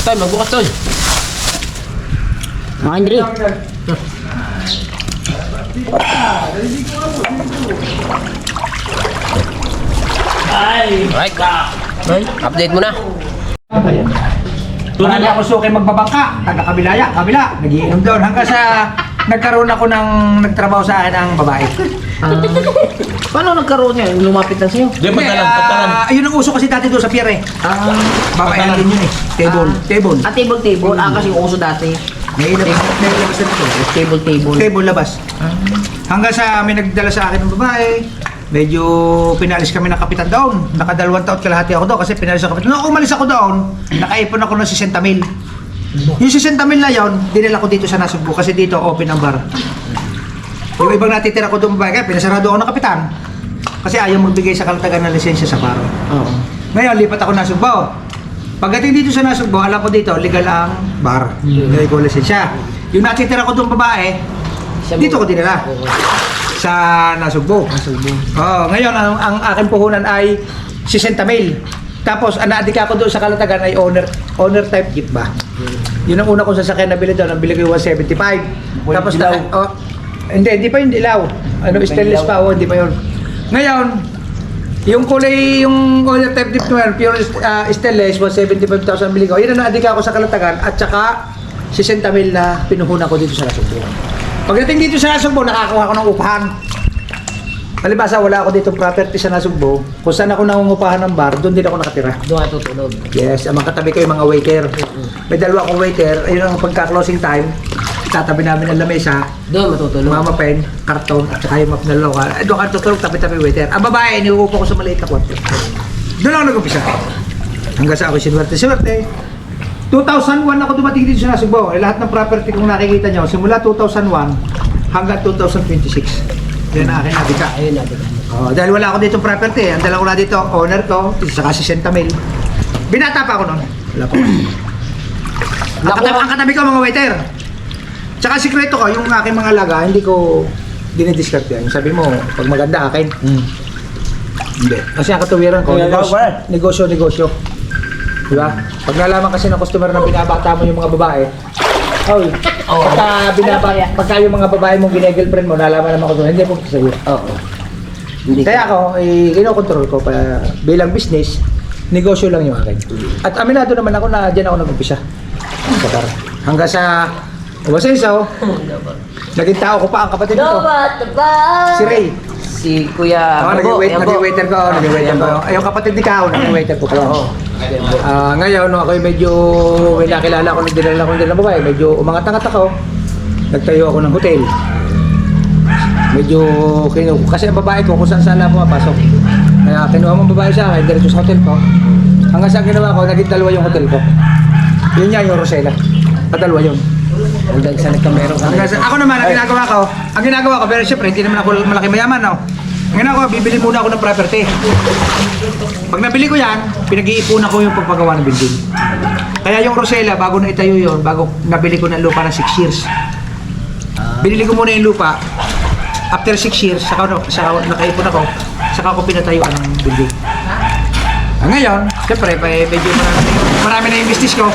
Tay, magbukas tol. Mga Andre. Alright. Ay, update mo na. Marami ako suki magbabangka, taga-kabilaya, kabila, nagiinom doon hanggang sa nagkaroon ako ng nagtrabaho sa akin ng babae. Paano nagkaroon niya? Lumapit na sa'yo? Di, patalan. Ayun ang uso kasi dati doon sa pier eh. Babae din yun eh. Table. Table. Kasi uso dati. May labas na dito. Table labas. Hanggang sa may nagdala sa akin ng babae, medyo pinalis kami ng kapitan doon. Nakadalawang taon kalahati ako doon kasi pinalis ang kapitan. Nung umalis ako doon, nakaipon ako ng 60,000. Yung 60,000 na yun, dinala ko dito sa Nasugbu kasi dito open ang bar. Yung ibang natitira ko doon babae, kaya pinasarado ako ng kapitan. Kasi ayaw magbigay sa kalatagan ng lisensya sa bar. Oo. Ngayon, lipat ako Nasugbu. Pagdating dito sa Nasugbu, alam ko dito, legal ang bar. Hindi ko lisensya. Yung natitira ko doon babae, dito ko dinala. Sa Nasugbu. Oo, ngayon ang aking puhunan ay 60,000. Tapos ang naadik ako doon sa kalatagan ay owner type jeep ba. Yun ang una kong sasakyan na bili doon, ang bili ko yung 175. Tapos hindi pa yung dilaw. Stainless pa, hindi pa yun. Ngayon, yung kulay, yung owner type jeep naman, pure stainless, 175,000 bili ko. Yun ang naadik ako sa kalatagan at saka 60,000 na pinuhunan ko dito sa Nasugbu. Pagdating dito sa Nasugbu, nakakuha ko ng upahan. Palibasa, wala ako dito property sa Nasugbu. Kung saan ako nangungupahan ng bar, doon din ako nakatira. Doon ka tutulog. Yes, ang mga katabi ko yung mga waiter. May dalawa akong waiter. Ayun ang pagka-closing time. Tatabi namin ang lamesa, Doon matutulog. mama pen, karton, at saka yung map na loka. Doon ka tutulog, tabi-tabi waiter. Ang babae, iniuupo ko sa maliit na kwarto. Doon ako nag-umpisa. Hanggang sa ako sinuwerte. 2001 ako dumating dito sa Nasugbu. Lahat ng property kong nakikita nyo, simula 2001 hanggang 2026. Yan ang akin nabika. Ayun natin. Dahil wala ako dito property. Ang dala ko na dito, owner ko, saka 60,000. Binata pa ako noon. Wala pa. Ang katabi ko mga waiter. Tsaka sikreto ko, yung aking mga alaga, hindi ko dinidiscard yan. Sabi mo, pag maganda akin. Hindi. Kasi ang katuwiran ko, negosyo. Diba? Pag nalaman kasi ng customer na binabata mo yung mga babae, pagka yung mga babae mong gine-girlfriend mo, nalaman naman ko doon, hindi po sa'yo. Oo. Hindi Kaya ako, kinokontrol ko pa bilang business, negosyo lang yung akin. At aminado naman ako na dyan ako nag-umpisa. Sa bar. Hanggang sa Umasenso, naging tao ko pa ang kapatid ko. Si Ray. Si Kuya Naging waiter ko. Ay, yung kapatid ni Kao, naging waiter ko. Ngayon, no, ako medyo may nakilala ko, nagdala ko ng babae, medyo umangat-angat ako. Nagtayo ako ng hotel. Medyo kasi ang babae ko kung saan lang pumapasok. Kaya kinuha mong babae sa akin, diretso sa hotel ko. Hanggang sa ginawa ko, naging dalawa yung hotel ko. Yun niya, yung Rosella. Dalawa yun. Hanggang sa nagkamero ka. Ako naman, ang ginagawa ko, pero syempre, hindi naman ako malaki mayaman, no? Ang ginagawa, bibili muna ako ng property. Pag nabili ko yan, pinag-iipunan ko yung pagpagawa ng building. Kaya yung Rosella, bago na itayo yun, bago nabili ko ng lupa ng 6 years. Binili ko muna yung lupa. After 6 years, saka nakaipon ako, saka ako pinatayuan ng building. Ngayon, syempre, medyo marami na yung business ko.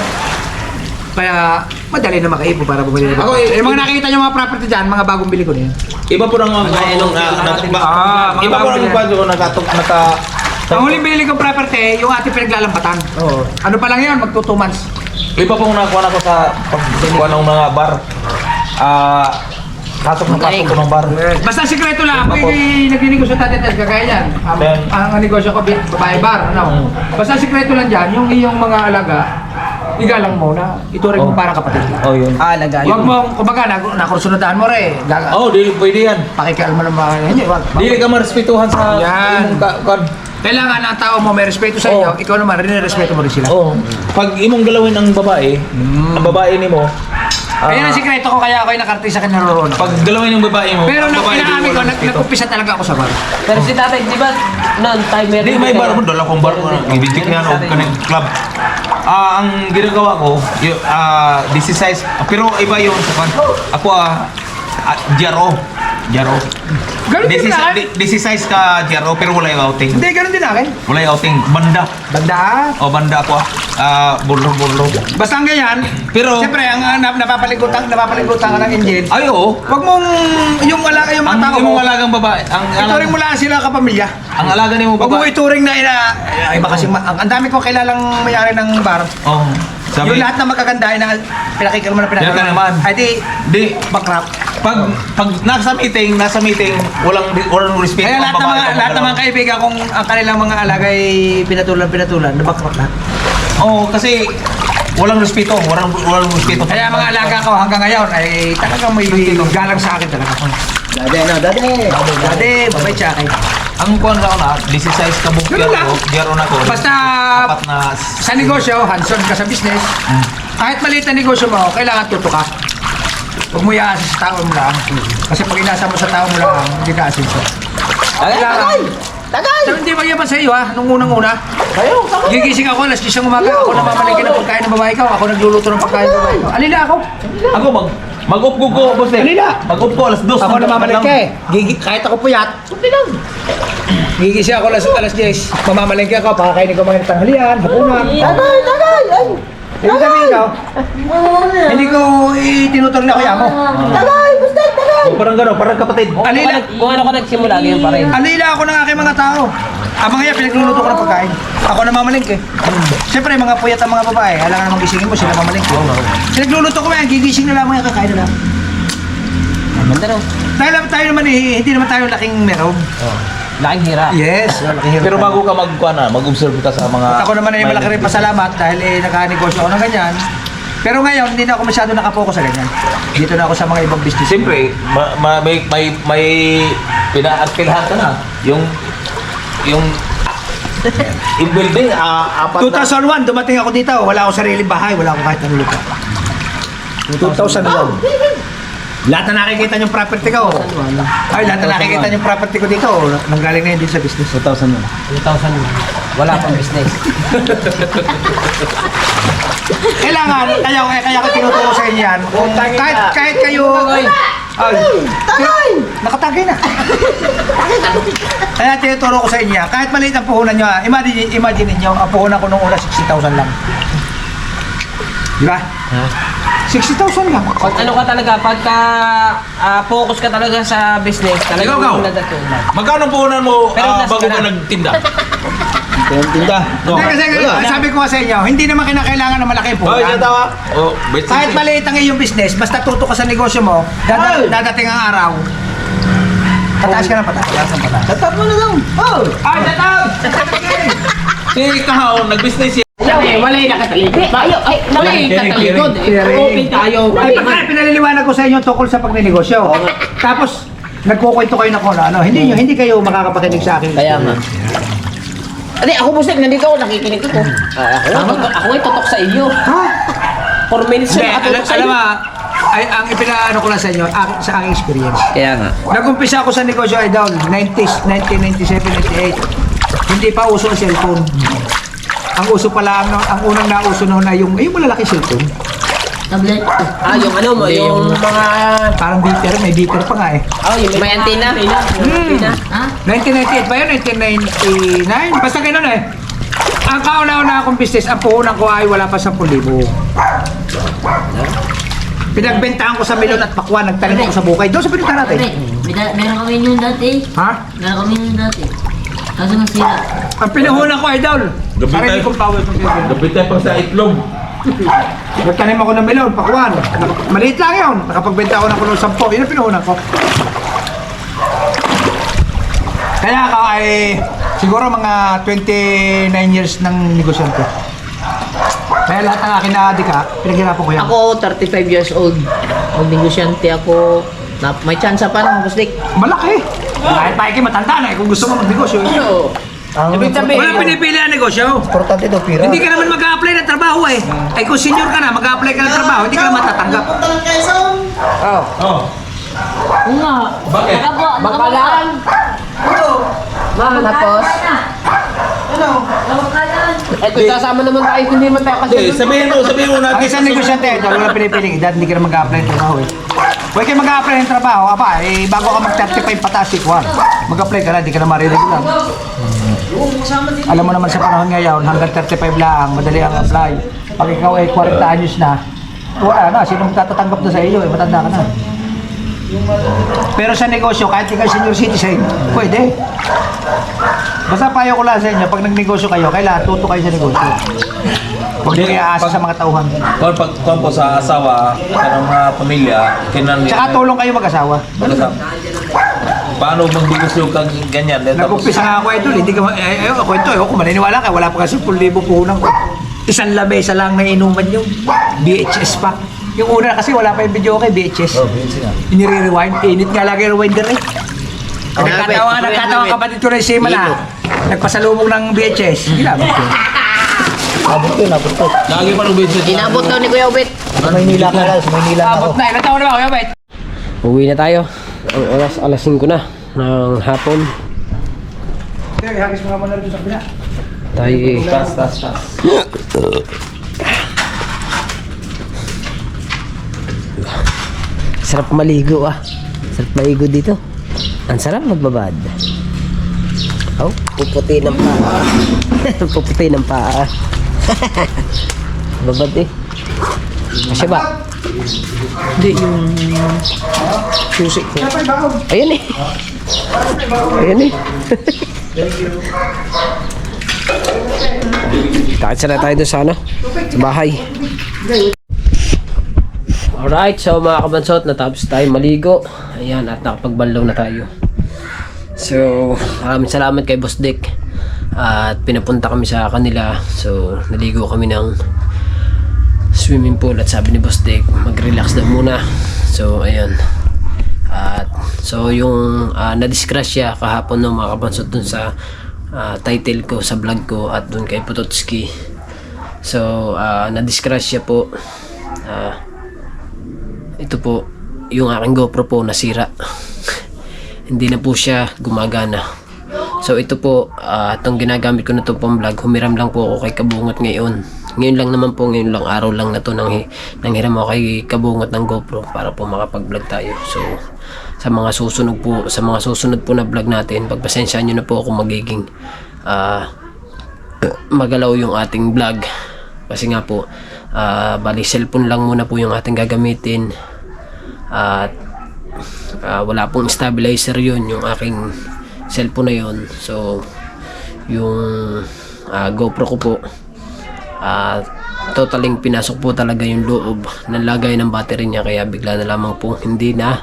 Kaya madali na makaipon para bumili na. Yung mga nakikita nyo mga property dyan, mga bagong bili ko na yan. Iba po nang iba po nang bago Ang huling binili kong property, yung ating pinaglalambatan. Oo. Ano pa lang yun, magto 2 months. Iba pong nakuha na ko sa pagkuha ng mga bar. Pasok ko ng bar. Basta sikreto lang, ako nagninegosyo tatetes, kagaya yan. Ang negosyo ko, babae bar, ano. Basta sikreto lang dyan, yung iyong mga alaga, igalang mo na ituring mo parang kapatid. Oh, yun. Huwag mo, kumbaga, nakursunodaan mo rin. Oh, di pwede yan. Pakikial mo ng mga hindi, wag. Dili ka marespetuhan sa Yan. Kailangan ang tao mo may respeto sa iyo, ikaw naman rin-respeto mo rin sila. Oh. Pag imong galawin ang babae nimo, Kaya ang sikreto ko, kaya ako'y nakarating sa kinaroroon. pag galawin ng babae mo, Pero ang babae pinaamin ko, walang respeto. nag-umpisa talaga ako sa bar. Pero si tatay, di ba, noon, timer Di may bar mo, dala kong bar mo. Ibitik nga no, kanig club. Ang ginagawa ko, this is size, pero iba yun. Ako, Jaro. Ganun din na akin. This is size ka, Jaro, pero wala yung outing. Hindi, ganun din akin. Wala yung outing. Banda. Banda. O, banda ako. Burlo. Basta ang ganyan. Pero- siyempre, ang napapaligutan ka ng engine. Ay, oo. Huwag mong, yung mga Ang tao imong mo, alagang babae, ituring mo lang sila kapamilya. ang alaga ni mo Huwag mo babae. ituring na iba kasi, ang dami ko kilalang may-ari ng bar. Oh, sabi, Yung lahat na magaganda ay pinakikita mo na Yan ka naman. Ay di, bakrap. pag nasa meeting, walang respeto. Kaya ang babae, lahat ng mga kaibigan kung ang kanilang mga alaga ay pinatulan, na bakrap lahat. Oo, kasi walang respeto, walang respeto. Kaya mga alaga ko hanggang ngayon ay talagang may galang sa akin talaga. Dade, mabait siya akin. Ang kuwan na ako na, this is size ka book Ganun lang. Jaro na ko. Basta apat na sa negosyo, hands-on ka sa business, kahit maliit na negosyo mo, kailangan tuto ka. Huwag mo iaasa sa tao mo lang. Kasi pag inasa mo sa tao mo lang, hindi ka asinso. Pero hindi magyaman sa iyo ha, nung unang-una. Gigising ako, alas 10 ng umaga, ako namamalingkin ng pagkain ng babae ko, ako nagluluto ng pagkain ng babae ko. Alila ako. Ako mag-up ko, boss eh. Alila. Mag-up ko alas 2. Ako namamalingkin. Kahit ako puyat. Gigising ako alas 10, mamamalingkin ako, pakakainin ko mga tanghalian, hapunan. Ibig sabihin ko, hindi ko itinuturing na kuya mo. Parang gano'n, parang kapatid. Alila. Kung ano ka nagsimula, ganyan pa rin. Alila ako ng aking mga tao. Ang mga yan, pinagluluto ko ng pagkain. Ako na mamalingke. Siyempre, mga puyat ang mga babae. Alam nga namang gisingin mo, sila mamalingke. Pinagluluto ko yan, gigising na lang mga kakain na lang. Ganda no? Tayo naman eh, hindi naman tayo laking meron. Laking hira. Yes, laking hirap. Pero bago ka mag-observe ka sa mga... At ako naman ay malaki rin pasalamat dahil naka-negosyo ako ng ganyan. Pero ngayon, hindi na ako masyado nakapokus sa ganyan. Dito na ako sa mga ibang business. Siyempre, may pinaarkilahan ka na. Yung in building, apat na... 2001, dumating ako dito. Wala akong sariling bahay, wala akong kahit anong lupa. 2001. Lahat na nakikita yung property ko. Ay, lahat na nakikita yung property ko dito. Nanggaling na yun din sa business. 2,000. Wala pang business. Kailangan, kaya ko tinuturo sa inyo yan. Kung kahit kayo... Ay, nakatagay na. Kaya tinuturo ko sa inyo yan. Kahit maliit ang puhunan nyo, imagine niyo ang puhunan ko nung una 60,000 lang. Di ba? 60,000 lang. Pag ano ka talaga, pagka focus ka talaga sa business, talagang Ikaw. nadatulan. Magkano puhunan mo Pero nas bago ka ka na. nagtinda? Hindi, kasi sabi ko nga sa inyo, hindi naman kinakailangan ng malaki Oh, puhunan. yung tawa. Oh, wait. Kahit maliit ang iyong business, basta tuto ka sa negosyo mo, dadating ang araw. Pataas ka na pataas. Tatap mo na daw. Oh! Ay, tatawag! Si Kahao, nag-business yan. Wala yung nakatalikod. Wala yung nakatalikod. Open tayo. Ay, pinaliliwanag ko sa inyo tungkol sa pagnenegosyo. Tapos, nagkukwento kayo na kung ano. Hindi kayo makakapakinig sa akin. Kaya nga. Ate, ako boss, nandito ako, nakikinig ako. Ako ay tutok sa iyo. Ha? 4 minutes Hindi, na nakatutok sa alam iyo. mo, ay, ang ipinaano ko lang sa inyo, sa aking experience. Kaya nga. Nag-umpisa ako sa negosyo ay down, 90s, 1997, 98. Hindi pa uso ang cellphone. Ang uso pala, ang unang nauso noon ay yung malalaki cellphone. Tablet. Yung ano mo, yung mga... Parang beeper, may beeper pa nga eh. Yung May antenna. Ha? 1998 ba yun? 1999? Basta ganun eh. Ang kauna-una akong business, ang puhunan ko ay wala pa 10,000. Pinagbentahan ko sa Milon at Pakwan, nagtanim ako sa Bukay. Doon sa pinuntahan natin. Meron kami yun dati. Ha? Meron kami yun dati. Kaso nasira. Ang pinuhunan ko ay idol. Gabi Sarili tayo. kong power itong pinuntahan. Gabi tayo pang sa itlog. Nagtanim ako ng Milon, Pakwan. Maliit lang yun. Nakapagbenta ako ng kulo 10. Yun ang pinuhunan ko. Kaya ako ay siguro mga 29 years ng negosyante. Kaya lahat ng akin na adika, pinaghirapan ko yan. Ako, 35 years old. Mag-negosyante ako. May chance pa ng Buslik. Malaki. Kahit pa matanda na kung gusto mo magnegosyo. Ibig sabihin, Wala pinipili ang negosyo. Importante daw, pira. Hindi ka naman mag-a-apply ng trabaho eh. Ay kung senior ka na, mag-a-apply ka ng trabaho, hindi ka na matatanggap. Oh. Oo nga. Bakit? Makalaan. Tapos, Namakalan. Eh, kung sasama naman tayo, hindi naman tayo kasi. Sabihin mo Ang natin. isang negosyante, ito, wala pinipiling edad, hindi ka na mag-a-apply ng trabaho eh. Huwag kayo mag-a-apply ng trabaho, aba, eh, bago ka mag-35 pataas, mag-apply ka na, hindi ka na mariregular. Alam mo naman sa panahon ngayon, hanggang 35 lang, madali ang apply. Pag ikaw ay 40 anyos na, wala na, sino magtatatanggap na sa iyo, eh, matanda ka na. Pero sa negosyo, kahit ikaw senior citizen, pwede. Basta payo ko lang sa inyo, pag nagnegosyo kayo, kailangan tuto kayo sa negosyo. Huwag niyo iaasa sa mga tauhan. Kung po sa asawa, ng mga pamilya, kinan Tsaka tulong kayo mag-asawa. Paano magbigos kang ganyan? Nag-umpisa nga ako idol, hindi ka ako ito, kung maniniwala ka, wala pa kasi 10,000 puhunan ko. Isang lamesa lang na inuman yung VHS pa. Yung una kasi wala pa yung video kay VHS. Inire-rewind, init nga lagi yung rewinder eh. Nagkatawa kapatid ko na si Sima na. Nagpasalubong ng VHS. Ginamit ko. Lagi pa nung business. Inabot daw ni Kuya Obet. Sa Maynila ka lang, sa Maynila ako. Abot na, ilang taon na ba Kuya Bet? Uwi na tayo. Ang alas 5 na ng hapon. Sige, hagis mo nga muna rin sa kabila. Tayo sarap maligo Sarap maligo dito. Ang sarap magbabad. Oh, puputi ng paa. Puputi ng paa. Babad eh. Kasi ba? Hindi yung susi ko. Ayan eh. Ayan eh. Kahit sana tayo doon sana sa bahay. Alright, so mga kabansot, natapos tayo maligo. Ayan, at nakapagbanlaw na tayo. So, maraming salamat kay Boss Dick. At pinapunta kami sa kanila. So, naligo kami ng swimming pool. At sabi ni Boss Dick, mag-relax daw muna. So, ayan. At, so yung na-disgrasya kahapon ng mga kabansot dun sa title ko sa vlog ko at dun kay Pototski. So, na-disgrasya po. Ito po, yung aking GoPro po nasira. Hindi na po siya gumagana. So ito po, itong ginagamit ko na ito pang vlog, humiram lang po ako kay Kabungot ngayon. Ngayon lang naman po, ngayon lang araw lang na ito nanghiram ako kay Kabungot ng GoPro para po makapag-vlog tayo. So sa mga susunod po na vlog natin, pagpasensyahan nyo na po ako magiging magalaw yung ating vlog. Kasi nga po, bali cellphone lang muna po yung ating gagamitin. At wala pong stabilizer yun, yung aking cellphone na yun. So yung GoPro ko po, totaling pinasok po talaga yung loob ng lagay ng battery niya, kaya bigla na lamang po hindi na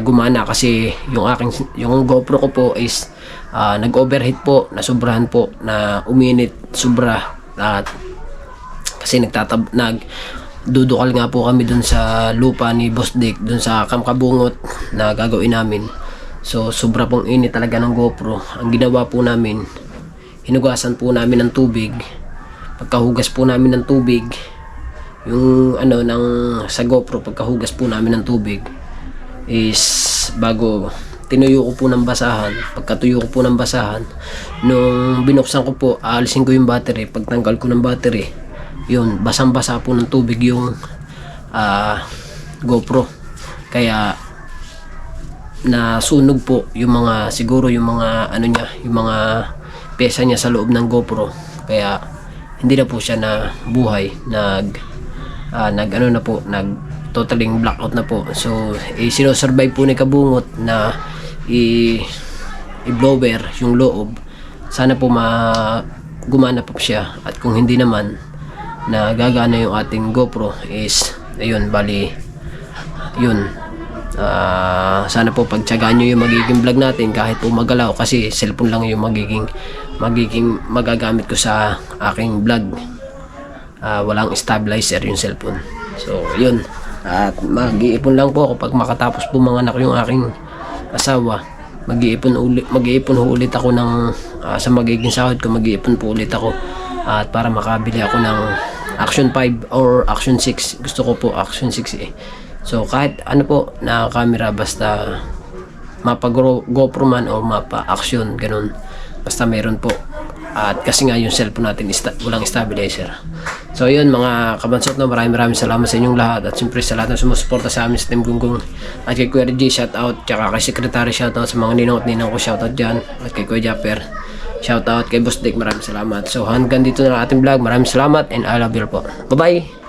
gumana kasi yung GoPro ko po is nag-overheat po, nasubrahan po, na uminit sobra. At kasi dudukal nga po kami dun sa lupa ni Boss Dick, dun sa Kabungot na gagawin namin. So sobra pong init talaga ng GoPro. Ang ginawa po namin, hinugasan po namin ng tubig. Pagkahugas po namin ng tubig, yung sa GoPro, pagkahugas po namin ng tubig is bago tinuyo ko po ng basahan. Pagkatuyo ko po ng basahan, nung binuksan ko po, aalisin ko yung battery. Pagtanggal ko ng battery, yun, basang-basa po ng tubig yung GoPro. Kaya nasunog po yung mga, siguro yung mga yung mga pyesa niya sa loob ng GoPro. Kaya hindi na po siya na buhay, totaling blackout na po. So sinosurvive po ni Kabungot na i-blower yung loob. Sana po gumana po siya, at kung hindi naman na gagana yung ating GoPro is ayun, bali yun, sana po pagtyagaan nyo yung magiging vlog natin kahit po magalaw, kasi cellphone lang yung magiging magagamit ko sa aking vlog. Walang stabilizer yung cellphone. So yun, at mag-iipon lang po ako pag makatapos po mga anak yung aking asawa. Mag-iipon ulit ako ng sa magiging sahod ko, mag-iipon po ulit ako at para makabili ako ng Action 5 or Action 6. Gusto ko po Action 6 eh. So kahit ano po na camera, basta mapa GoPro man o mapa action, ganun. Basta meron po. At kasi nga yung cellphone natin walang stabilizer. So yun mga kabansot, no, maraming salamat sa inyong lahat. At siyempre sa lahat na sumusuporta sa amin sa Team Gunggong. At kay Kuya Reggie, shoutout. Tsaka kay Secretary, shoutout. Sa mga ninong at ninang ko, shoutout dyan. At kay Kuya Japper, shoutout. Kay Boss Dick, maraming salamat. So hanggang dito na ang ating vlog. Maraming salamat and I love you po. Bye bye.